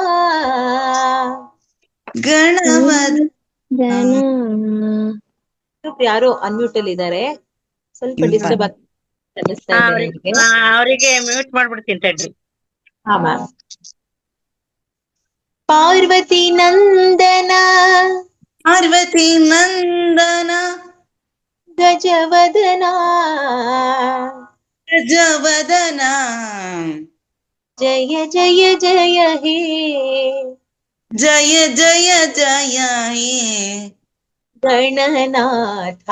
ಗಣವದನ. ಯಾರೋ ಅನ್ಮ್ಯೂಟ್ ಅಲ್ಲಿ ಇದ್ದಾರೆ, ಸ್ವಲ್ಪ ಡಿಸ್ಟರ್ಬ್ ಅನ್ನಿಸ್ತಾ ಇದೆ ನನಗೆ. ಅವರಿಗೆ ಮ್ಯೂಟ್ ಮಾಡ್ಬಿಡ್ತೀನಿ ತಡ್ರಿ. ಹಾ ಮ್ಯಾಮ್. ಪಾರ್ವತಿ ನಂದನ ಪಾರ್ವತಿ ನಂದನ ಗಜವದನ ಗಜವದನ ಜಯ ಜಯ ಜಯ ಹೇ ಜಯ ಜಯ ಜಯ ಹೇ ಗಣನಾಥ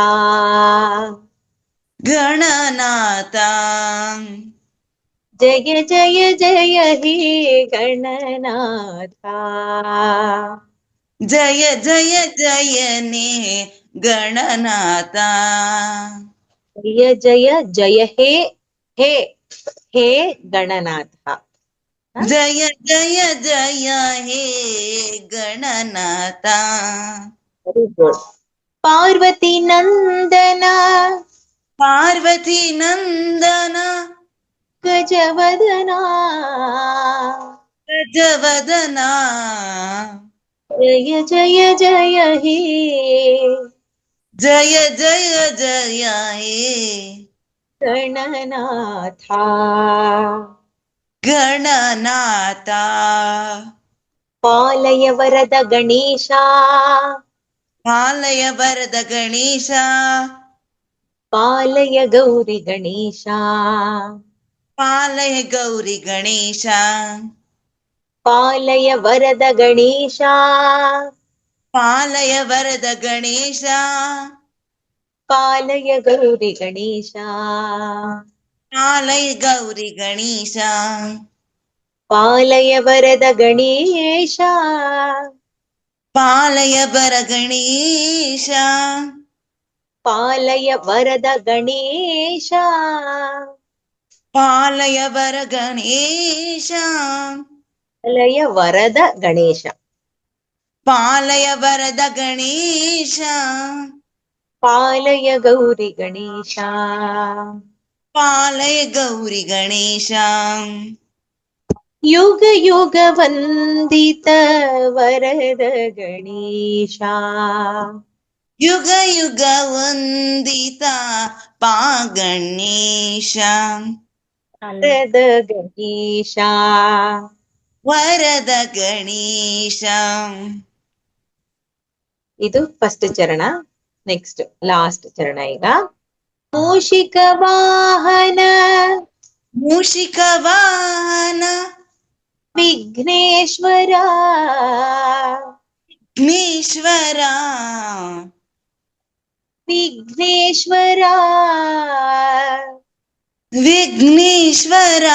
ಗಣನಾಥ ಜಯ ಜಯ ಜಯ ಹೇ ಗಣನಾಥ ಜಯ ಜಯ ಜಯನೇ ಗಣನಾಥ ಜಯ ಜಯ ಜಯ ಹೇ ಹೇ ಹೇ ಗಣನಾಥ. ಜಯ ಜಯ ಜಯ ಹೇ ಗಣನಾಥ. Very good. ಪಾರ್ವತಿ ನಂದನ ಪಾರ್ವತಿ ನಂದನ ಗಜವದನ ಗಜವದನ ಜಯ ಜಯ ಜಯ ಹೇ ಜಯ ಜಯ ಜಯ ಹೇ ಗಣನಾಥ ಗಣನಾಥ. ಪಾಲಯ ವರದ ಗಣೇಶ ಪಾಲಯ ವರದ ಗಣೇಶ ಪಾಲಯ ಗೌರಿ ಗಣೇಶ ಪಾಲಯ ಗೌರಿ ಗಣೇಶ ಪಾಲಯ ವರದ ಗಣೇಶ ಪಾಲಯ ವರದ ಗಣೇಶ ಪಾಲಯ ಗೌರಿ ಗಣೇಶ ಪಾಲಯ ಗೌರಿ ಗಣೇಶ ಪಾಲಯ ವರದ ಗಣೇಶ ಪಾಲಯ ವರ ಗಣೇಶ ಪಾಲಯ ವರದ ಗಣೇಶ ಪಾಲಯ ವರ ಗಣೇಶ ಪಾಲಯ ವರದ ಗಣೇಶ. ಪಾಲಯ ವರದ ಗಣೇಶ ಪಾಲಯ ಗೌರಿ ಗಣೇಶ. ಪಾಲಯ ಗೌರಿ ಗಣೇಶ ಯುಗ ಯುಗ ವಂದಿತ ವರದ ಗಣೇಶ. ಯುಗ ಯುಗ ವಂದಿತ ಪಾ ಗಣೇಶ ವರದ ಗಣೇಶ. ವರದ ಗಣೇಶ. ಇದು ಫಸ್ಟ್ ಚರಣ. ನೆಕ್ಸ್ಟ್ ಲಾಸ್ಟ್ ಚರಣ ಈಗ. ಮೂಷಿಕ ವಾಹನ ಮೂಷಿಕ ವಾಹನ ವಿಘ್ನೇಶ್ವರ. ವಿಘ್ನೇಶ್ವರ ವಿಘ್ನೇಶ್ವರ. ವಿಘ್ನೇಶ್ವರ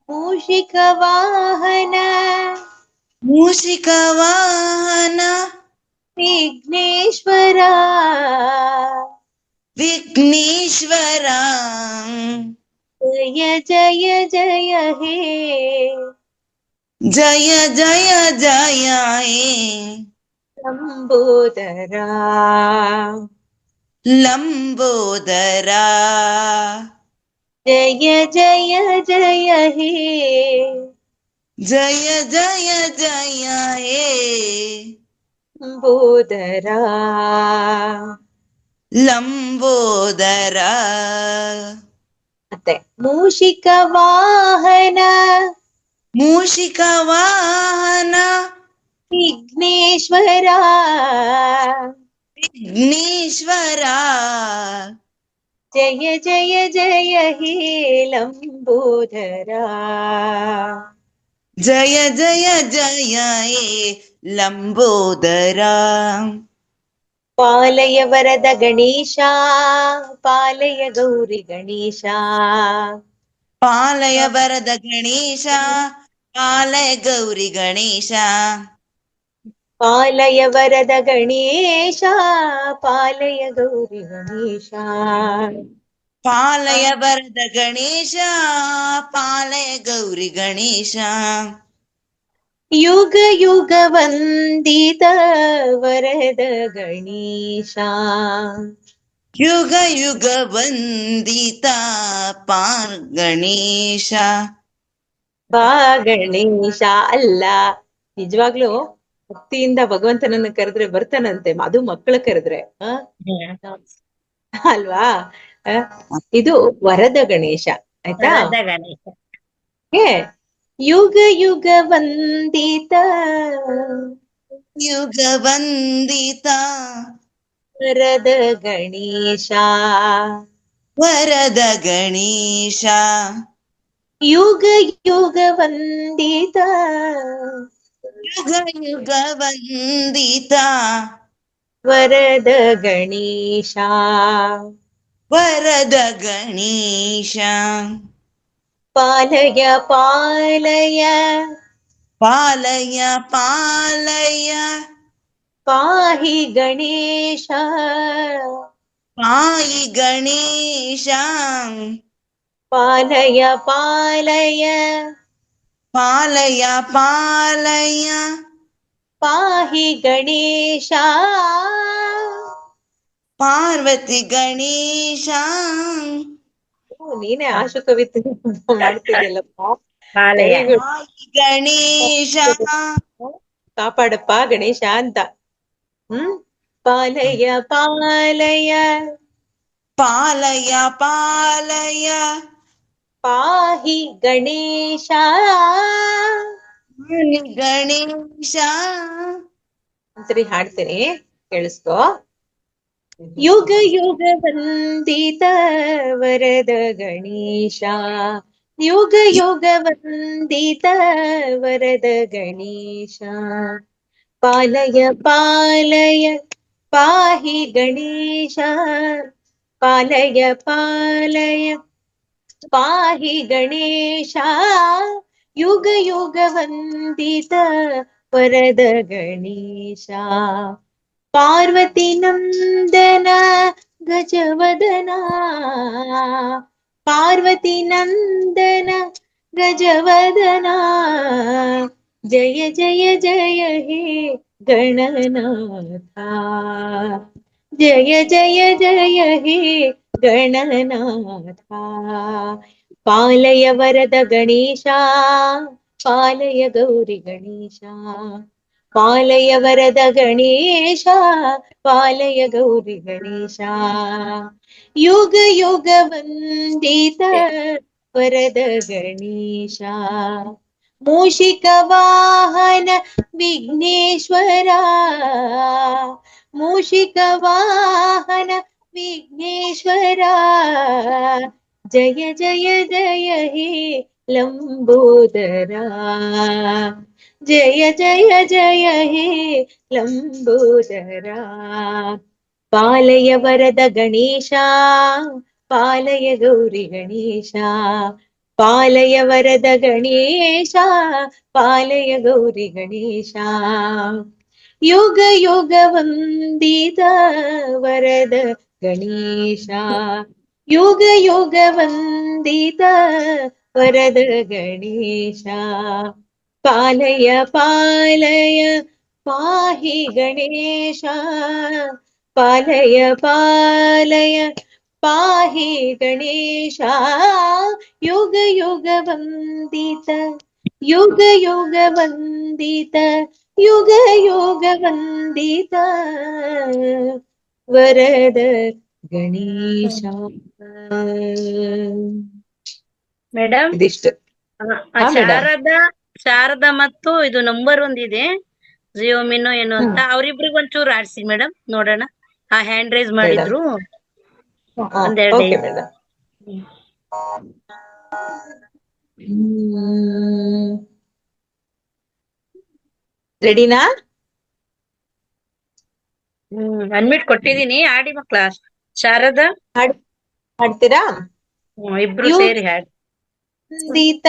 ಮೂಷಿಕ ವಾಹನ ಮೂಷಿಕ ವಾಹನ ವಿಘ್ನೇಶ್ವರ. ವಿಘ್ನೇಶ್ವರ ಜಯ ಜಯ ಜಯ ಹೇ. ಜಯ ಜಯ ಜಯ ಹೇ ಲಂಬೋದರ. ಲಂಬೋದರ. ಜಯ ಜಯ ಜಯ ಹೇ. ಜಯ ಜಯ ಜಯ ಹೇ ಲಂಬೋದರ. ಲಂಬೋದರ. ಮತ್ತೆ ಮೂಷಿಕ ವಾಹನ ಮೂಷಿಕ ವಾಹನ ವಿಘ್ನೇಶ್ವರ. ವಿಘ್ನೇಶ್ವರ. ಜಯ ಜಯ ಜಯ ಹೇ ಲಂಬೋದರ. ಜಯ ಜಯ ಜಯ ಹೇ ಲಂಬೋದರ. ಪಾಲಯ ವರದ ಗಣೇಶ. ಪಾಲಯ ಗೌರಿ ಗಣೇಶ. ಪಾಲಯ ವರದ ಗಣೇಶ ಪಾಲಯ ಗೌರಿ ಗಣೇಶ. ಪಾಲಯ ವರದ ಗಣೇಶ. ಪಾಲಯ ಗೌರಿ ಗಣೇಶ. ಪಾಲಯ ವರದ ಗಣೇಶ ಪಾಲಯ ಗೌರಿ ಗಣೇಶ. ಯುಗ ಯುಗ ವಂದಿತ ವರದ ಗಣೇಶ. ಯುಗ ಯುಗ ವಂದಿತ ಪಾ ಗಣೇಶ. ಬಾ ಗಣೇಶ ಅಲ್ಲ, ನಿಜವಾಗ್ಲೂ ಭಕ್ತಿಯಿಂದ ಭಗವಂತನನ್ನ ಕರೆದ್ರೆ ಬರ್ತಾನಂತೆ, ಅದು ಮಕ್ಕಳ ಕರೆದ್ರೆ ಅಲ್ವಾ. ಇದು ವರದ ಗಣೇಶ ಆಯ್ತಾ. ಏ ಯುಗ ಯುಗ ವಂದಿತ. ಯುಗ ವಂದಿತ ವರದ ಗಣೇಶ. ವರದ ಗಣೇಶ. ಯುಗ ಯುಗ ವಂದಿತ. ಯುಗ ಯುಗ ವಂದಿತ ವರದ ಗಣೇಶ. ವರದ ಗಣೇಶ. ಪಾಲಯ ಪಾಲಯ. ಪಾಲಯ ಪಾಲಯ ಪಾಹಿ ಗಣೇಶ. ಪಾಯಿ ಗಣೇಶ. ಪಾಲಯ ಪಾಲಯ. ಪಾಲಯ ಪಾಲಯ ಪಾಹಿ ಗಣೇಶ. ಪಾರ್ವತಿ ಗಣೇಶ. ನೀನೇ ಆಶು ಕವಿತೆ ಮಾಡ್ತಿದ್ದಲ್ಲಪ್ಪ. ಪಾಯಿ ಗಣೇಶ. ಕಾಪಾಡಪ್ಪ ಗಣೇಶ ಅಂತ. ಪಾಲಯ ಪಾಲಯ. ಪಾಲಯ ಪಾಲಯ ಪಾಹಿ ಗಣೇಶ. ಗಣೇಶ. ಒಂದ್ಸರಿ ಹಾಡ್ತೀನಿ ಕೇಳಿಸ್ಕೋ. ಯುಗ ಯುಗ ವಂದಿತ ವರದ ಗಣೇಶ. ಯುಗ ಯುಗ ವಂದಿತ ವರದ ಗಣೇಶ. ಪಾಲಯ ಪಾಲಯ ಪಾಹಿ ಗಣೇಶ. ಪಾಲಯ ಪಾಲಯ ಪಾಹಿ ಗಣೇಶ. ಯುಗ ಯುಗ ವಂದಿತ ವರದ ಗಣೇಶ. ಪಾರ್ವತಿ ನಂದನ ಗಜವದನ. ಪಾರ್ವತಿ ನಂದನ ಗಜವದನ ಜಯ ಜಯ ಜಯ ಹೇ ಗಣನಾಥ ಜಯ ಜಯ ಜಯ ಹೇ ಗಣನಾಥ ಪಾಲಯ ವರದ ಗಣೇಶ ಪಾಲಯ ಗೌರಿ ಗಣೇಶ ಪಾಲಯ ವರದ ಗಣೇಶ ಪಾಲಯ ಗೌರಿ ಗಣೇಶ ಯುಗ ಯುಗ ವಂದಿತ ವರದ ಗಣೇಶ ಮೂಷಿಕ ವಾಹನ ವಿಘ್ನೇಶ್ವರ ಮೂಷಿಕ ವಾಹನ ವಿಘ್ನೇಶ್ವರ ಜಯ ಜಯ ಜಯ ಹೇ ಲಂಬೋದರ ಜಯ ಜಯ ಜಯ ಹೇ ಲಂಬೋದರ ಪಾಲಯ ವರದ ಗಣೇಶ ಪಾಲಯ ಗೌರಿ ಗಣೇಶ ಪಾಲಯ ವರದ ಗಣೇಶ ಪಾಲಯ ಗೌರಿ ಗಣೇಶ ಯುಗ ಯುಗ ವಂದಿತ ವರದ ಗಣೇಶ ಯುಗ ಯುಗ ವಂದಿತ ವರದ ಗಣೇಶ ಪಾಲಯ ಪಾಲಯ ಪಾಹಿ ಗಣೇಶ ಪಾಲಯ ಪಾಲಯ ಪಾಹಿ ಗಣೇಶ ಯುಗ ಯುಗ ವಂದಿತ ಯುಗ ಯುಗ ವಂದಿತ ಯುಗ ಯುಗ ವಂದಿತ ವರದ ಗಣೇಶ ಮೇಡಮ್ ಇದಿಷ್ಟು ಹಾ ಮೇಡಮ್ ಶಾರದಾ ಮತ್ತು ಇದು ನಂಬರ್ ಒಂದಿದೆ ಜಿಯೋಮಿನೋ ಏನು ಅಂತ ಅವ್ರಿಬ್ರಿಗೆ ಒಂಚೂರು ಆಡ್ಸಿ ಮೇಡಮ್ ನೋಡೋಣ. ಆ ಹ್ಯಾಂಡ್ ರೈಸ್ ಮಾಡಿದ್ರು ಒಂದೆರಡು ಓಕೆ ಮೇಡಮ್. ರೆಡಿನಾ? ಅನ್ಮಿಟ್ ಕೊಟ್ಟಿದೀನಿ, ಆಡಿ ಮಕ್ಳ. ಶಾರದಾ ಹಾಡ್ತೀರಾ? ಇಬ್ರು ಸೇರಿ ಹಾಡಿ. ವಂದಿತ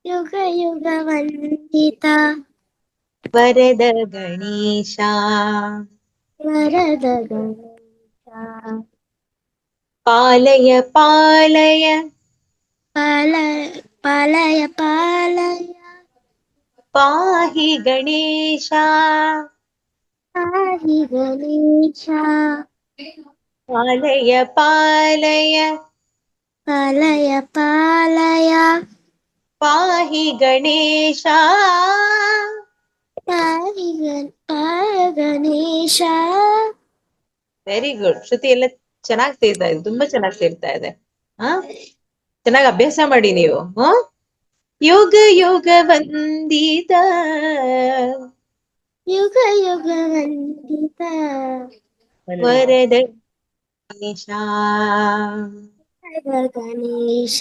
ಯುಗ ಯುಗ ವಂದಿತ ವರದ ಗಣೇಶ ವರದ ಗಣೇಶ ಪಾಲಯ ಪಾಲಯ ಪಾಲಯ ಪಾಲಯ ಪಾಹಿ ಗಣೇಶ ಪಾಹಿ ಗಣೇಶ ಪಾಲಯ ಪಾಲಯ ಪಾಲಯ ಪಾಲಯ ಪಾಹಿ ಗಣೇಶ ಪಾಹಿ ಗಣೇಶ. Very good. ಶ್ರುತಿ ಎಲ್ಲ ಚೆನ್ನಾಗಿ ಸೇರ್ತಾ ಇದೆ, ತುಂಬಾ ಚೆನ್ನಾಗಿ ಸೇರ್ತಾ ಇದೆ. ಚೆನ್ನಾಗಿ ಅಭ್ಯಾಸ ಮಾಡಿ ನೀವು. ಯುಗ ಯುಗ ವಂದಿತ ಯುಗ ಯುಗ ವಂದಿತ ವರದ ಗಣೇಶ. ಗಣೇಶ.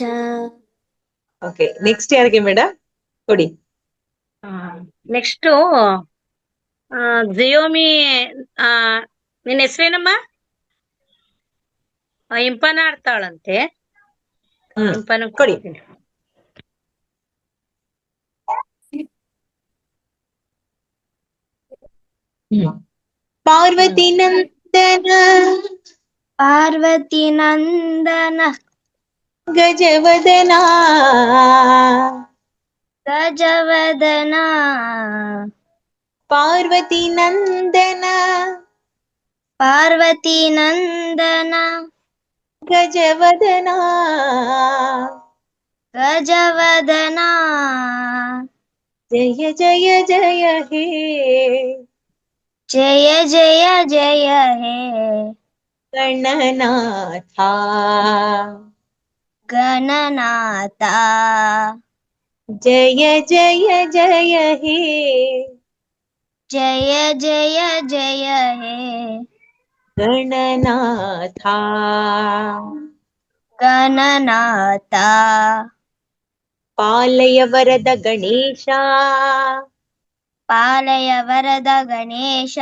ಓಕೆ, ನೆಕ್ಸ್ಟ್ ಯಾರಿಗೆ ಮೇಡಮ್ ಕೊಡಿ? Next Xiaomi. ನಿನ್ನ ಹೆಸರೇನಮ್ಮ? ಇಂಪನ ಆಡ್ತಾಳಂತೆ. ಇಂಪನ ಕೊಡಿ. ಪಾರ್ವತಿ ನಂದನ ಪಾರ್ವತಿ ನಂದನ ಗಜವದನ ಗಜವದನ ಪಾರ್ವತಿ ನಂದನ ಪಾರ್ವತಿ ನಂದನ ಗಜವದನ ಗಜವದನ ಜಯ ಜಯ ಜಯ ಹೇ ಜಯ ಜಯ ಜಯ ಹೇ ಗಣನಾಥ ಗಣನಾಥ ಜಯ ಜಯ ಜಯ ಹೇ ಜಯ ಜಯ ಜಯ ಹೇ ಗಣನಾಥ ಗಣನಾಥ ಪಾಲಯ ವರದ ಗಣೇಶ ಪಾಲಯ ವರದ ಗಣೇಶ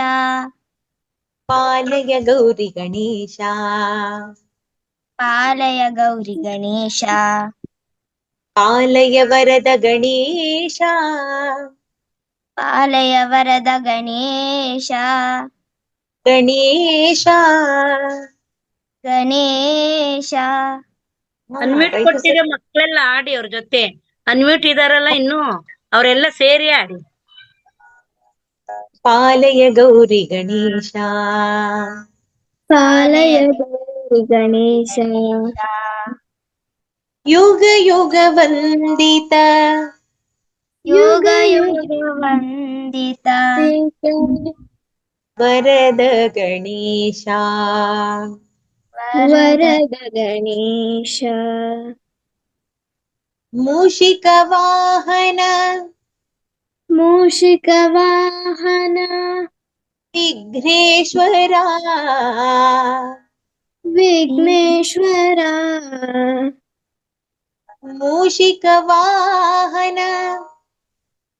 ಪಾಲಯ ಗೌರಿ ಗಣೇಶ ಪಾಲಯ ಗೌರಿ ಗಣೇಶ ಪಾಲಯ ವರದ ಗಣೇಶ ಪಾಲಯ ವರದ Ganesha Ganesha Ganesha unmute try to ಕೊಟ್ಟಿರೋ ಮಕ್ಳೆಲ್ಲ ಆಡಿ ಅವ್ರ ಜೊತೆ. ಅನ್ಮ್ಯೂಟ್ ಇದಾರಲ್ಲ ಇನ್ನು ಅವರೆಲ್ಲ ಸೇರಿ ಆಡಿ. ಪಾಲಯ ಗೌರಿ ಗಣೇಶ ಪಾಲಯ ಗೌರಿ ಗಣೇಶ ಯುಗ ಯುಗ ವಂದಿತ ಯುಗ ಯುಗ ವಂದಿತ ವರದ ಗಣೇಶ ವರದ ಗಣೇಶ ಮೂಷಿಕ ವಾಹನ ಮೂಷಿಕ ವಾಹನ ವಿಘ್ನೇಶ್ವರ ವಿಘ್ನೇಶ್ವರ ಮೂಷಿಕ ವಾಹನ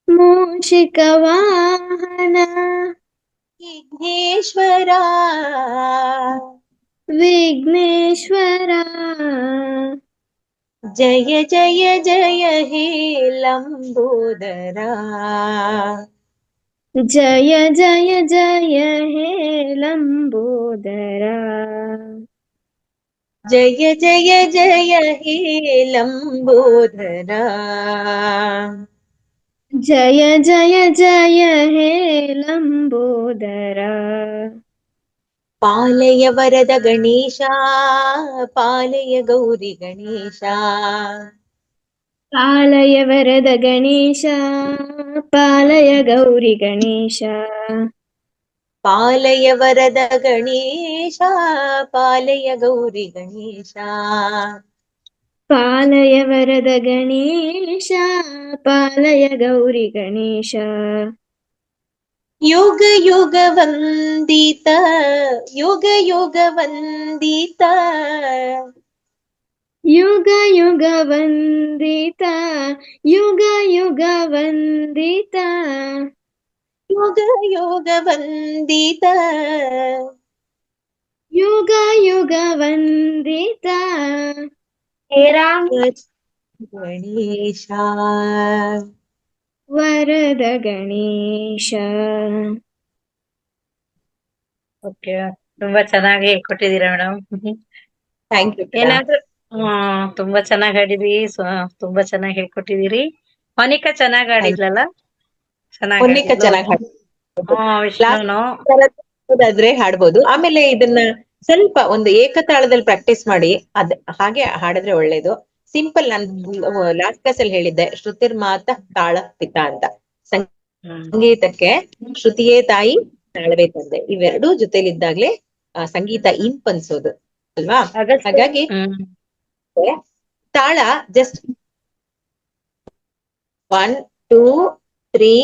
ಮೂಷಿಕ ವಾಹನ ವಿಘ್ನೇಶ್ವರ ವಿಘ್ನೇಶ್ವರ ಜಯ ಜಯ ಜಯ ಹೇ ಲಂಬೋದರ ಜಯ ಜಯ ಜಯ ಹೇ ಲಂಬೋದರ ಜಯ ಜಯ ಜಯ ಹೇ ಲಂಬೋದರ ಜಯ ಜಯ ಜಯ ಹೇ ಲಂಬೋದರ ಪಾಲಯ ವರದ ಗಣೇಶ ಪಾಲಯ ಗೌರಿ ಗಣೇಶ ಪಾಲಯ ವರದ ಗಣೇಶ ಪಾಲಯ ಗೌರಿ ಗಣೇಶ ಪಾಲಯ ವರದ ಗಣೇಶ ಪಾಲಯ ಗೌರಿ ಗಣೇಶ ಪಾಲಯ ವರದ ಗಣೇಶ ಪಾಲಯ ಗೌರಿ ಗಣೇಶ ಯುಗ ಯುಗ ವಂದಿತ ಯುಗ ಯುಗ ವಂದಿತ ಯುಗ ಯುಗ ವಂದಿತ ಯುಗ ಯುಗ ವಂದಿತ ಯುಗ ಯುಗ ವಂದಿತ ಯುಗ ಯುಗ ವಂದಿತ ಗಣೇಶ ವರದ ಗಣೇಶ. ಓಕೆ, ತುಂಬಾ ಚೆನ್ನಾಗಿ ಹೇಳ್ಕೊಟ್ಟಿದೀರಾ ಮೇಡಮ್. Thank you. ಏನಾದ್ರು ತುಂಬಾ ಚೆನ್ನಾಗಿ ಆಡಿದ್ವಿ. ತುಂಬಾ ಚೆನ್ನಾಗಿ ಹೇಳ್ಕೊಟ್ಟಿದೀರಿ. ಮೋನಿಕಾ ಚೆನ್ನಾಗ್ ಆಡಿದ್ಲಲ್ಲ? ಮೊನ್ನಿಕ ಚೆನ್ನಾಗಿ ವಿಷ್ಣುನು ಹಾಡೋದಾದ್ರೆ ಹಾಡ್ಬೋದು. ಆಮೇಲೆ ಇದನ್ನ ಸ್ವಲ್ಪ ಒಂದು ಏಕತಾಳದಲ್ಲಿ ಪ್ರಾಕ್ಟೀಸ್ ಮಾಡಿ ಹಾಗೆ ಹಾಡಿದ್ರೆ ಒಳ್ಳೇದು. ಸಿಂಪಲ್ ನಾನು ಲಾಸ್ಟ್ ಕ್ಲಾಸ್ ಅಲ್ಲಿ ಹೇಳಿದ್ದೆ, ಶ್ರುತಿರ್ ಮಾತ ತಾಳ ಪಿತ ಅಂತ. ಸಂಗೀತಕ್ಕೆ ಶ್ರುತಿಯೇ ತಾಯಿ, ತಾಳವೇ ತಂದೆ, ಇವೆರಡೂ ಜೊತೆಲಿದ್ದಾಗ್ಲೇ ಸಂಗೀತ ಇಂಪನ್ಸೋದು ಅಲ್ವಾ? ಹಾಗಾಗಿ ತಾಳ ಜಸ್ಟ್ 1 2 3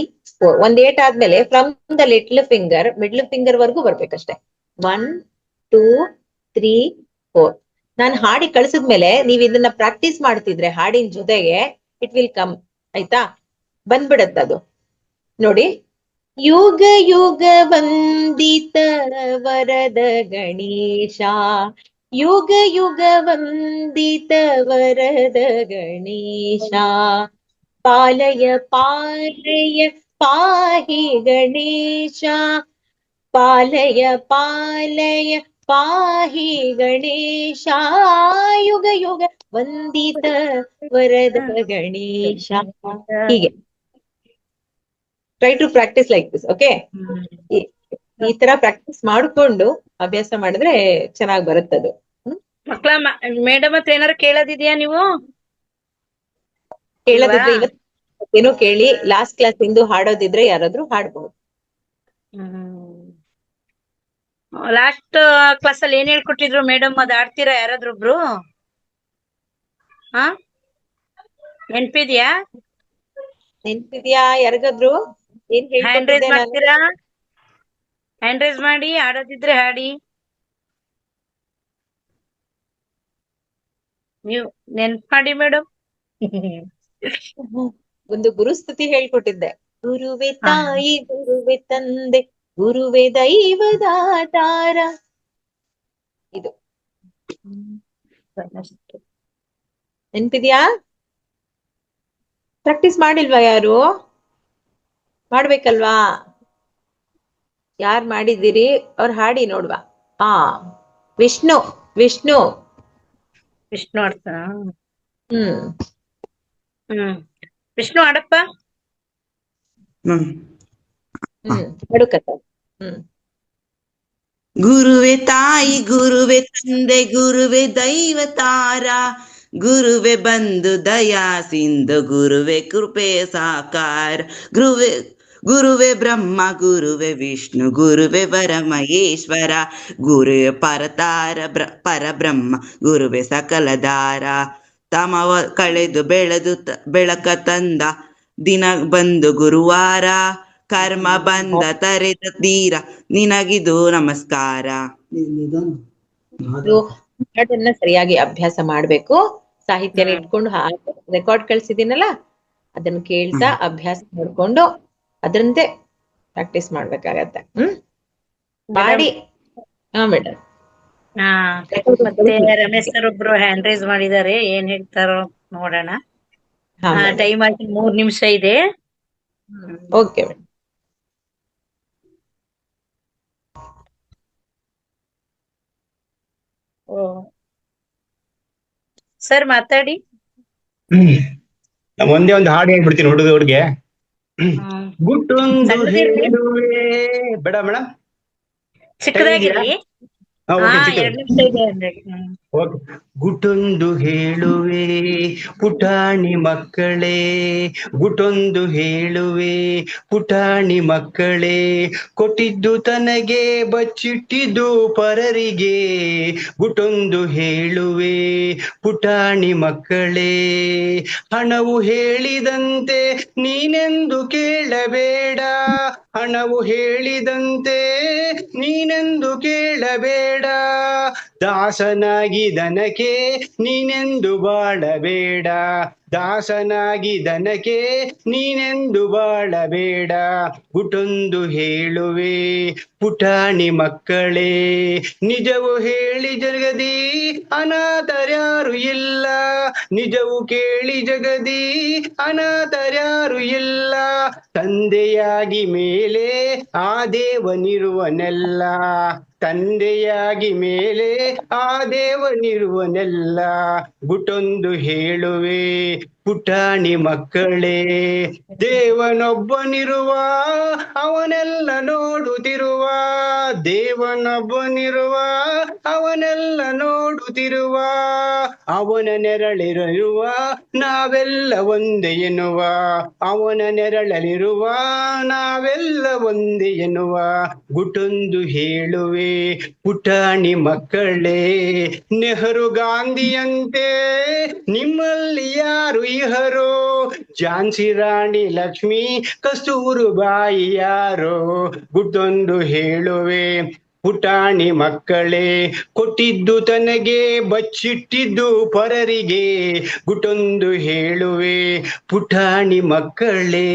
4 ಒಂದ್ ಏಟ್ ಆದ್ಮೇಲೆ from the little finger middle finger ವರ್ಗೂ ಬರ್ಬೇಕಷ್ಟೇ. 1 2 3 4. ನಾನ್ ಹಾಡಿ ಕಳ್ಸಿದ್ಮೇಲೆ ನೀವ್ ಇದನ್ನ ಪ್ರಾಕ್ಟೀಸ್ ಮಾಡ್ತಿದ್ರೆ ಹಾಡಿನ ಜೊತೆಗೆ ಇಟ್ ವಿಲ್ ಕಮ್. ಆಯ್ತಾ? ಬಂದ್ಬಿಡತ್ತದು ನೋಡಿ. ಯುಗ ಯುಗ ವಂದಿತ ವರದ ಗಣೇಶ ಯುಗ ಯುಗ ವಂದಿತ ವರದ ಗಣೇಶ ಪಾಲಯ ಪಾಲಯ ಪಾಹಿ ಗಣೇಶ ಪಾಲಯ ಪಾಲಯ ಪಾಹಿ ಗಣೇಶ ಯುಗ ಯುಗ ವಂದಿತ ವರದ ಗಣೇಶ. ಹೀಗೆ try to practise like this. Okay, ಈ ತರ ಪ್ರಾಕ್ಟೀಸ್ ಮಾಡ್ಕೊಂಡು ಅಭ್ಯಾಸ ಮಾಡಿದ್ರೆ ಚೆನ್ನಾಗ್ ಬರುತ್ತದು. ಮಕ್ಳ ಮೇಡಮ್ ಹತ್ರ ಏನಾರು ಕೇಳೋದಿದ್ಯಾ ನೀವು? ಕೇಳೋದಿದ್ರೆ ಇವತ್ತೇನೋ ಕೇಳಿ, ಲಾಸ್ಟ್ ಕ್ಲಾಸ್ ಇಂದು ಹಾಡೋದಿದ್ರೆ ಯಾರಾದ್ರೂ ಹಾಡ್ಬಹುದು. ಲಾಸ್ಟ್ ಕ್ಲಾಸ್ ಅಲ್ಲಿ ಏನ್ ಹೇಳ್ಕೊಟ್ಟಿದ್ರು ಮೇಡಮ್? ಅದ್ ಆಡ್ತೀರಾ ಯಾರಾದ್ರೊಬ್ರು? ಹಾ, ನೆನ್ಪಿದ್ಯಾ? ನೆನ್ಪಿದ್ಯಾ ಯಾರಿಗಾದ್ರು? ಏನ್ ಹ್ಯಾಂಡ್ ರೈಸ್ ಹೇಳ್ಕೊಟ್ಟಿದ್ದೆ ನಾನು? ಮಾಡ್ತೀರಾ? ಹ್ಯಾಂಡ್ ರೈಸ್ ಮಾಡಿ, ಆಡೋದಿದ್ರೆ ಹಾಡಿ. ನೀವು ನೆನ್ಪ್ ಮಾಡಿ ಮೇಡಮ್. ಒಂದು ಗುರುಸ್ತುತಿ ಹೇಳ್ಕೊಟ್ಟಿದ್ದೆ. ಗುರುವೆ ತಾಯಿ, ಗುರುವೆ ತಂದೆ, ಗುರುವೆ ದೈವದಾತಾರ. ಇದು ನೆನ್ಪಿದ್ಯಾ? ಪ್ರಾಕ್ಟೀಸ್ ಮಾಡಿಲ್ವಾ ಯಾರು? ಮಾಡ್ಬೇಕಲ್ವಾ? ಯಾರ್ ಮಾಡಿದ್ದೀರಿ ಅವ್ರು ಹಾಡಿ ನೋಡ್ವಾ. ವಿಷ್ಣು ವಿಷ್ಣು ವಿಷ್ಣು ಆಡ್ತಾನ? ಹ್ಮ್ ಹ್ಮ್. ವಿಷ್ಣು ಆಡಪ್ಪ. ಹ್ಮ್ ಮಾಡು ಕಥಾ. ಹ್ಮ್ ಗುರುವೆ ತಾಯಿ ಗುರುವೆ ತಂದೆ ಗುರುವೆ ದೈವ ತಾರ, ಗುರುವೆ ಬಂಧು ದಯಾ ಸಿಂಧು ಗುರುವೆ ಕೃಪೆ ಸಾಕಾರ, ಗುರುವೆ ಬ್ರಹ್ಮ ಗುರುವೆ ವಿಷ್ಣು ಗುರುವೆ ವರ ಮಹೇಶ್ವರ, ಗುರುವೆ ಪರತಾರ ಪರಬ್ರಹ್ಮ ಗುರುವೆ ಸಕಲದಾರ, ತಮವ ಕಳೆದು ಬೆಳಕ ತಂದ ದಿನ ಬಂದು ಗುರುವಾರ, ಕರ್ಮ ಬಂದ ತರೆದ ತೀರ ನಿನಗಿದು ನಮಸ್ಕಾರ. ಇದು ಹಾಡನ್ನ ಸರಿಯಾಗಿ ಅಭ್ಯಾಸ ಮಾಡ್ಬೇಕು. ಸಾಹಿತ್ಯನ ಇಟ್ಕೊಂಡು ರೆಕಾರ್ಡ್ ಕಳ್ಸಿದೀನಲ್ಲ ಅದನ್ನ ಕೇಳ್ತಾ ಅಭ್ಯಾಸ ಮಾಡ್ಕೊಂಡು ಅದರಂತೆ ಪ್ರಾಕ್ಟೀಸ್ ಮಾಡ್ಬೇಕಾಗತ್ತೆ. ಮಾಡಿ. ಹಾ ಮೇಡಮ್. ಹಾ, ಮತ್ತೆ ರಮೇಶ್ ಸರ್ ಒಬ್ರು ಹ್ಯಾಂಡ್ ರೈಸ್ ಮಾಡಿದ್ದಾರೆ, ಏನ್ ಹೇಳ್ತಾರೋ ನೋಡೋಣ. ಟೈಮ್ ಆಗಿ 3 ನಿಮಿಷ ಇದೆ. Okay madam. ಸರ್ ಮಾತಾಡಿ. ಒಂದೇ ಒಂದು ಹಾಡು ಹೇಳ್ಬಿಡ್ತೀನಿ ಹುಡುಗೆ. ಗುಟ್ಟೊಂದು ಹೇಳುವೆ ಬೇಡ ಮೇಡಮ್, ಚಿಕ್ಕದಾಗಿರ್ಲಿ. 2 ನಿಮಿಷ ಇದೆ ಅಂದ್ರೆ. ಗುಟೊಂದು ಹೇಳುವೆ ಪುಟಾಣಿ ಮಕ್ಕಳೇ, ಗುಟೊಂದು ಹೇಳುವೆ ಪುಟಾಣಿ ಮಕ್ಕಳೇ, ಕೊಟ್ಟಿದ್ದು ತನಗೆ ಬಚ್ಚಿಟ್ಟಿದ್ದು ಪರರಿಗೆ, ಗುಟೊಂದು ಹೇಳುವೆ ಪುಟಾಣಿ ಮಕ್ಕಳೇ, ಹಣವು ಹೇಳಿದಂತೆ ನೀನೆಂದು ಕೇಳಬೇಡ, ಹಣವು ಹೇಳಿದಂತೆ ನೀನೆಂದು ಕೇಳಬೇಡ, ದಾಸನಾಗಿ ದನಕ್ಕೆ ನೀನೆಂದು ಬಾಳಬೇಡ, ದಾಸನಾಗಿ ದನಕ್ಕೆ ನೀನೆಂದು ಬಾಳಬೇಡ, ಗುಟೊಂದು ಹೇಳುವೆ ಪುಟಾಣಿ ಮಕ್ಕಳೇ, ನಿಜವು ಹೇಳಿ ಜಗದಿ ಅನಾಥರ್ಯಾರು ಇಲ್ಲ, ನಿಜವು ಕೇಳಿ ಜಗದಿ ಅನಾಥರ್ಯಾರು ಇಲ್ಲ, ತಂದೆಯಾಗಿ ಮೇಲೆ ಆ ದೇವನಿರುವನೆಲ್ಲ, ತಂದೆಯಾಗಿ ಮೇಲೆ ಆ ದೇವನಿರುವನೆಲ್ಲ, ಗುಟೊಂದು ಹೇಳುವೆ ಪುಟಾಣಿ ಮಕ್ಕಳೇ, ದೇವನೊಬ್ಬನಿರುವ ಅವನೆಲ್ಲ ನೋಡುತ್ತಿರುವ, ದೇವನೊಬ್ಬನಿರುವ ಅವನೆಲ್ಲ ನೋಡುತ್ತಿರುವ, ಅವನ ನೆರಳಿರುವ ನಾವೆಲ್ಲ ಒಂದೇ ಎನ್ನುವ, ಅವನ ನೆರಳಲಿರುವ ನಾವೆಲ್ಲ ಒಂದೇ ಎನ್ನುವ, ಗುಟೊಂದು ಹೇಳುವೆ ಪುಟಾಣಿ ಮಕ್ಕಳೇ, ನೆಹರು ಗಾಂಧಿಯಂತೆ ನಿಮ್ಮಲ್ಲಿ ಯಾರು ಇಹರೋ, ಝಾನ್ಸಿ ರಾಣಿ ಲಕ್ಷ್ಮಿ ಕಸ್ತೂರುಬಾಯಿ ಯಾರೋ, ಗುಟೊಂದು ಹೇಳುವೆ ಪುಟಾಣಿ ಮಕ್ಕಳೇ, ಕೊಟ್ಟಿದ್ದು ತನಗೆ ಬಚ್ಚಿಟ್ಟಿದ್ದು ಪರರಿಗೆ, ಗುಟೊಂದು ಹೇಳುವೆ ಪುಟಾಣಿ ಮಕ್ಕಳೇ.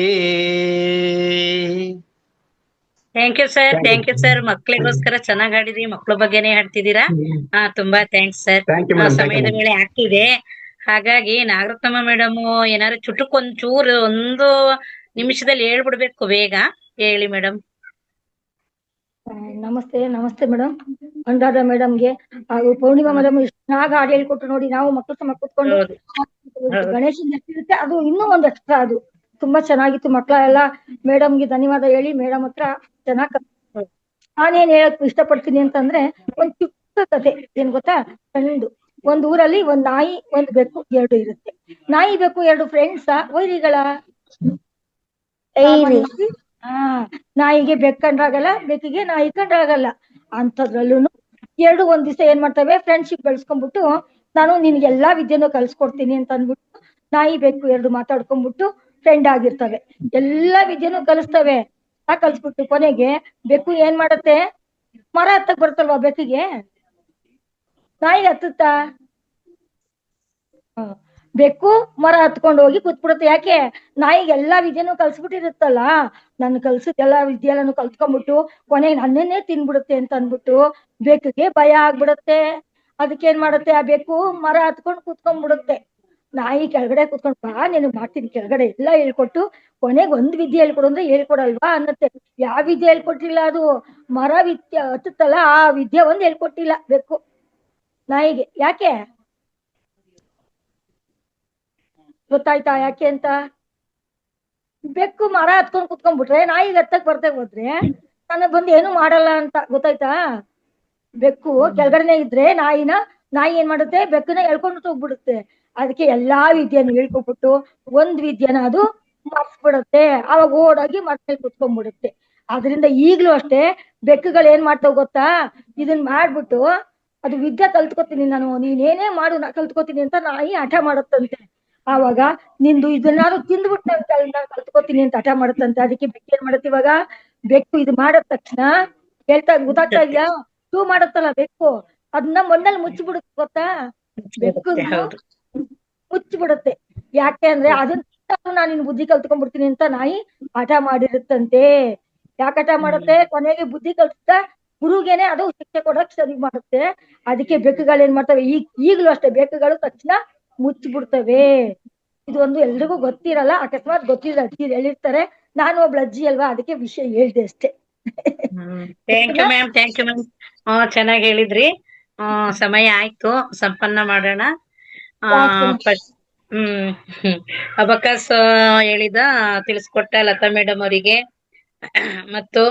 Thank you sir, thank you sir. ಮಕ್ಳಿಗೋಸ್ಕರ ಚೆನ್ನಾಗ್ ಹಾಡಿದ್ರಿ, ಮಕ್ಳ ಬಗ್ಗೆನೇ ಹಾಡ್ತಿದ್ದೀರಾ. ತುಂಬಾ ಥ್ಯಾಂಕ್ಸ್ ಸರ್. ಸಮಯದ ವೇಳೆ ಆಗ್ತಿದೆ, ಹಾಗಾಗಿ ನಾಗರತ್ನಮ್ಮ ಮೇಡಮ್ ಏನಾದ್ರು ಚುಟುಕ್ ಒಂಚೂರು 1 ನಿಮಿಷದಲ್ಲಿ ಹೇಳ್ಬಿಡ್ಬೇಕು, ಬೇಗ ಹೇಳಿ ಮೇಡಮ್. ನಮಸ್ತೆ ಮೇಡಮ್. ಅನುರಾಧ ಮೇಡಮ್ಗೆ ಹಾಗೂ ಪೂರ್ಣಿಮಾ ಮೇಡಮ್ ಇಷ್ಟು ಚೆನ್ನಾಗಿ ಹಾಡು ಹೇಳ್ಕೊಟ್ರು ನೋಡಿ. ನಾವು ಮಕ್ಕಳು ಸಮ ಕೂತ್ಕೊಂಡು ಗಣೇಶನ್ ಇರುತ್ತೆ, ಅದು ಇನ್ನೂ ಒಂದು ಎಕ್ಸ್ಟ್ರಾ, ಅದು ತುಂಬಾ ಚೆನ್ನಾಗಿತ್ತು. ಮಕ್ಕಳೆಲ್ಲ ಮೇಡಮ್ಗೆ ಧನ್ಯವಾದ ಹೇಳಿ ಮೇಡಮ್ ಹತ್ರ ಚೆನ್ನಾಗಿ. ನಾನೇನ್ ಹೇಳಕ್ ಇಷ್ಟಪಡ್ತೀನಿ ಅಂತಂದ್ರೆ, ಒಂದ್ ಚಿಕ್ಕ ಕಥೆ ಏನ್ ಗೊತ್ತಾ, ಫ್ರೆಂಡ್. ಒಂದ್ ಊರಲ್ಲಿ ಒಂದ್ ನಾಯಿ, ಒಂದ್ ಬೆಕ್ಕು 2 ಇರುತ್ತೆ. ನಾಯಿ ಬೆಕ್ಕು 2 ಫ್ರೆಂಡ್ಸ್ ವೈರಿಗಳ. ನಾಯಿಗೆ ಬೆಕ್ಕಂಡ್ರಾಗಲ್ಲ, ಬೆಕ್ಕಿಗೆ ನಾಯಿ ಕಂಡ್ರಾಗಲ್ಲ. ಅಂತದ್ರಲ್ಲೂ 2 ಒಂದ್ ದಿವಸ ಏನ್ ಮಾಡ್ತವೆ, ಫ್ರೆಂಡ್ಶಿಪ್ ಬೆಳೆಸ್ಕೊಂಡ್ಬಿಟ್ಟು, ನಾನು ನಿನ್ಗೆ ಎಲ್ಲಾ ವಿದ್ಯೆನೂ ಕಲ್ಸ್ಕೊಡ್ತೀನಿ ಅಂತ ಅಂದ್ಬಿಟ್ಟು ನಾಯಿ ಬೆಕ್ಕು 2 ಮಾತಾಡ್ಕೊಂಡ್ಬಿಟ್ಟು ಫ್ರೆಂಡ್ ಆಗಿರ್ತವೆ. ಎಲ್ಲಾ ವಿದ್ಯೆನೂ ಕಲಿಸ್ತವೆ. ಕಲ್ಸ್ಬಿಟ್ಟು ಕೊನೆಗೆ ಬೆಕ್ಕು ಏನ್ ಮಾಡತ್ತೆ, ಮರ ಹತ್ತಕ್ ಬರ್ತಲ್ವಾ ಬೆಕ್ಕಿಗೆ, ನಾಯಿಗೆ ಹತ್ತುತ್ತಾ? ಬೆಕ್ಕು ಮರ ಹತ್ಕೊಂಡು ಹೋಗಿ ಕೂತ್ಬಿಡುತ್ತೆ. ಯಾಕೆ? ನಾಯಿಗೆ ಎಲ್ಲಾ ವಿದ್ಯೆನೂ ಕಲ್ಸ್ಬಿಟ್ಟಿರುತ್ತಲ್ಲ, ನನ್ ಕಲ್ಸಿದ ಎಲ್ಲಾ ವಿದ್ಯೆ ಎಲ್ಲಾನು ಕಲ್ತ್ಕೊಂಡ್ಬಿಟ್ಟು ಕೊನೆಗೆ ನನ್ನೇನೆ ತಿನ್ಬಿಡುತ್ತೆ ಅಂತ ಅಂದ್ಬಿಟ್ಟು ಬೆಕ್ಕಿಗೆ ಭಯ ಆಗ್ಬಿಡುತ್ತೆ. ಅದಕ್ಕೇನ್ ಮಾಡುತ್ತೆ, ಆ ಬೆಕ್ಕು ಮರ ಹತ್ಕೊಂಡು ಕೂತ್ಕೊಂಡ್ಬಿಡುತ್ತೆ. ನಾಯಿ ಕೆಳಗಡೆ ಕೂತ್ಕೊಂಡು, ಬಾ ನಿನಗ್ ಮಾಡ್ತೀನಿ ಕೆಳಗಡೆ ಎಲ್ಲ ಹೇಳ್ಕೊಟ್ಟು, ಕೊನೆಗೆ 1 ವಿದ್ಯೆ ಹೇಳ್ಕೊಡು ಅಂದ್ರೆ ಹೇಳ್ಕೊಡಲ್ವಾ ಅನ್ನತ್ತೆ. ಯಾವ ವಿದ್ಯೆ ಹೇಳ್ಕೊಟ್ಟಿಲ್ಲ, ಅದು ಮರ ವಿದ್ಯೆ ಹತ್ತುತ್ತಲ್ಲ ಆ ವಿದ್ಯೆ 1 ಹೇಳ್ಕೊಟ್ಟಿಲ್ಲ ಬೆಕ್ಕು ನಾಯಿಗೆ. ಯಾಕೆ? ಗೊತ್ತಾಯ್ತಾ ಯಾಕೆ ಅಂತ? ಬೆಕ್ಕು ಮರ ಹತ್ಕೊಂಡ್ ಕುತ್ಕೊಂಡ್ಬಿಟ್ರೆ ನಾಯಿಗೆ ಹತ್ತಕ್ ಬರ್ತಾ ಹೋದ್ರೆ ನನಗ್ ಬಂದು ಏನು ಮಾಡಲ್ಲ ಅಂತ, ಗೊತ್ತಾಯ್ತಾ? ಬೆಕ್ಕು ಕೆಳಗಡೆನೆ ಇದ್ರೆ ನಾಯಿ ಏನ್ ಮಾಡುತ್ತೆ, ಬೆಕ್ಕನ್ನ ಎಳ್ಕೊಂಡು ಹೋಗ್ಬಿಡುತ್ತೆ. ಅದಕ್ಕೆ ಎಲ್ಲಾ ವಿದ್ಯೆಯನ್ನು ಹೇಳ್ಕೊಬಿಟ್ಟು ಒಂದ್ ವಿದ್ಯೆನ ಅದು ಮರ್ಸ್ಬಿಡುತ್ತೆ. ಅವಾಗ ಓಡೋಗಿ ಮರ್ಮೇಲೆ ಕುತ್ಕೊಂಡ್ಬಿಡುತ್ತೆ. ಅದರಿಂದ ಈಗ್ಲೂ ಅಷ್ಟೇ ಬೆಕ್ಕುಗಳು ಏನ್ ಮಾಡ್ತಾವ್ ಗೊತ್ತಾ, ಇದನ್ ಮಾಡ್ಬಿಟ್ಟು ಅದು ವಿದ್ಯೆ ಕಲ್ತ್ಕೊತೀನಿ ನಾನು, ನೀನೇನೇ ಮಾಡು ನಾ ಕಲ್ತ್ಕೊತೀನಿ ಅಂತ ನಾಯಿ ಹಠ ಮಾಡುತ್ತಂತೆ. ಆವಾಗ ನಿಂದು ಇದನ್ನಾರು ತಿಂದ್ಬಿಟ್ಟು ನಾನು ಕಲ್ತ್ಕೊತೀನಿ ಅಂತ ಹಠ ಮಾಡುತ್ತಂತೆ. ಅದಕ್ಕೆ ಬೆಕ್ಕು ಏನ್ ಮಾಡುತ್ತೆ ಇವಾಗ, ಬೆಕ್ಕು ಇದು ಮಾಡಿದ ತಕ್ಷಣ ಗೊತ್ತಾಗ್ತಾ ಇದೆಯಾ, ಶೂ ಮಾಡುತ್ತಲ್ಲ ಬೆಕ್ಕು, ಅದನ್ನ ಮಣ್ಣಲ್ಲಿ ಮುಚ್ಚಿಬಿಡುತ್ತೆ ಗೊತ್ತಾ? ಬೆಕ್ಕು ಮುಚ್ಚಿಬಿಡುತ್ತೆ. ಯಾಕೆ ಅಂದ್ರೆ ಅದನ್ನ ನಾನು ನಿನ್ ಬುದ್ಧಿ ಕಲ್ತ್ಕೊಂಡ್ಬಿಡ್ತೀನಿ ಅಂತ ನಾಯಿ ಹಠ ಮಾಡಿರುತ್ತಂತೆ. ಯಾಕೆ ಹಠ ಮಾಡುತ್ತೆ? ಕೊನೆಗೆ ಬುದ್ಧಿ ಕಲ್ತ ಗುರುಗೇನೆ ಅದು ಶಿಕ್ಷೆ ಕೊಡಕ್ ಸರಿ ಮಾಡುತ್ತೆ. ಅದಕ್ಕೆ ಬೆಕ್ಕುಗಳು ಏನ್ ಮಾಡ್ತವೆ, ಈಗ್ಲೂ ಅಷ್ಟೇ ಬೆಕ್ಕುಗಳು ತಕ್ಷಣ ಮುಚ್ಚಿಬಿಡ್ತವೆ. ಇದು ಒಂದು ಎಲ್ರಿಗೂ ಗೊತ್ತಿರಲ್ಲ, ಅಕಸ್ಮಾತ್ ಗೊತ್ತಿಲ್ಲ ಅಜ್ಜಿ ಹೇಳಿರ್ತಾರೆ. ನಾನು ಒಬ್ಳು ಅಜ್ಜಿ ಅಲ್ವಾ, ಅದಕ್ಕೆ ವಿಷಯ ಹೇಳ್ದೆ ಅಷ್ಟೇ. Thank you ma'am, thank you ma'am. ಚೆನ್ನಾಗಿ ಹೇಳಿದ್ರಿ. ಸಮಯ ಆಯ್ತು, ಸಂಪನ್ನ ಮಾಡೋಣ. ಅಬಕಾಸ್ ಹೇಳಿದ ತಿಳಿಸ್ಕೊಟ್ಟ ಲತಾ ಮೇಡಮ್ ಅವರಿಗೆ ಮತ್ತು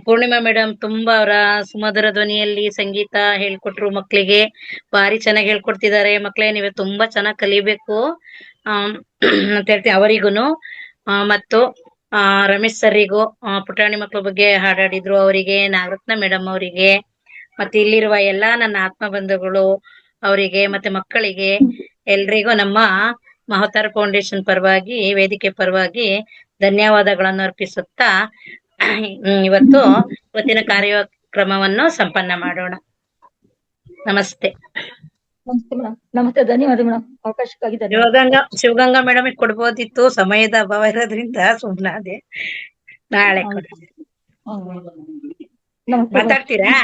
ಪೂರ್ಣಿಮಾ ಮೇಡಮ್ ತುಂಬಾ ಅವರ ಸುಮಧುರ ಧ್ವನಿಯಲ್ಲಿ ಸಂಗೀತ ಹೇಳ್ಕೊಟ್ರು ಮಕ್ಕಳಿಗೆ. ಭಾರಿ ಚೆನ್ನಾಗಿ ಹೇಳ್ಕೊಡ್ತಿದ್ದಾರೆ. ಮಕ್ಕಳೇ ನೀವೇ ತುಂಬಾ ಚೆನ್ನಾಗಿ ಕಲಿಬೇಕು ಅಂತ ಹೇಳ್ತೀನಿ ಅವರಿಗೂನು. ಮತ್ತು ರಮೇಶ್ ಸರ್ರಿಗೂ ಪುಟಾಣಿ ಮಕ್ಕಳ ಬಗ್ಗೆ ಹಾಡಾಡಿದ್ರು ಅವರಿಗೆ, ನಾಗರತ್ನ ಮೇಡಮ್ ಅವರಿಗೆ, ಮತ್ತೆ ಇಲ್ಲಿರುವ ಎಲ್ಲಾ ನನ್ನ ಆತ್ಮ ಬಂಧುಗಳು ಅವರಿಗೆ ಮತ್ತೆ ಮಕ್ಕಳಿಗೆ ಎಲ್ರಿಗೂ ನಮ್ಮ ಮಹತಾರ್ ಫೌಂಡೇಶನ್ ಪರವಾಗಿ, ವೇದಿಕೆ ಪರವಾಗಿ ಧನ್ಯವಾದಗಳನ್ನು ಅರ್ಪಿಸುತ್ತಾ ಇವತ್ತಿನ ಕಾರ್ಯಕ್ರಮವನ್ನು ಸಂಪನ್ನ ಮಾಡೋಣ. ನಮಸ್ತೆ. ನಮಸ್ತೆ ಮೇಡಮ್. ನಮಸ್ತೆ, ಧನ್ಯವಾದ ಮೇಡಮ್ ಅವಕಾಶಕ್ಕಾಗಿ. ಶಿವಗಂಗಾ ಮೇಡಮ್ ಕೊಡ್ಬೋದಿತ್ತು, ಸಮಯದ ಅಭಾವ ಇರೋದ್ರಿಂದ ಸುಮ್ಮನಾದೆ. ನಾಳೆ ಕೊಡಿ. ಮಾತಾಡ್ತೀರಾ?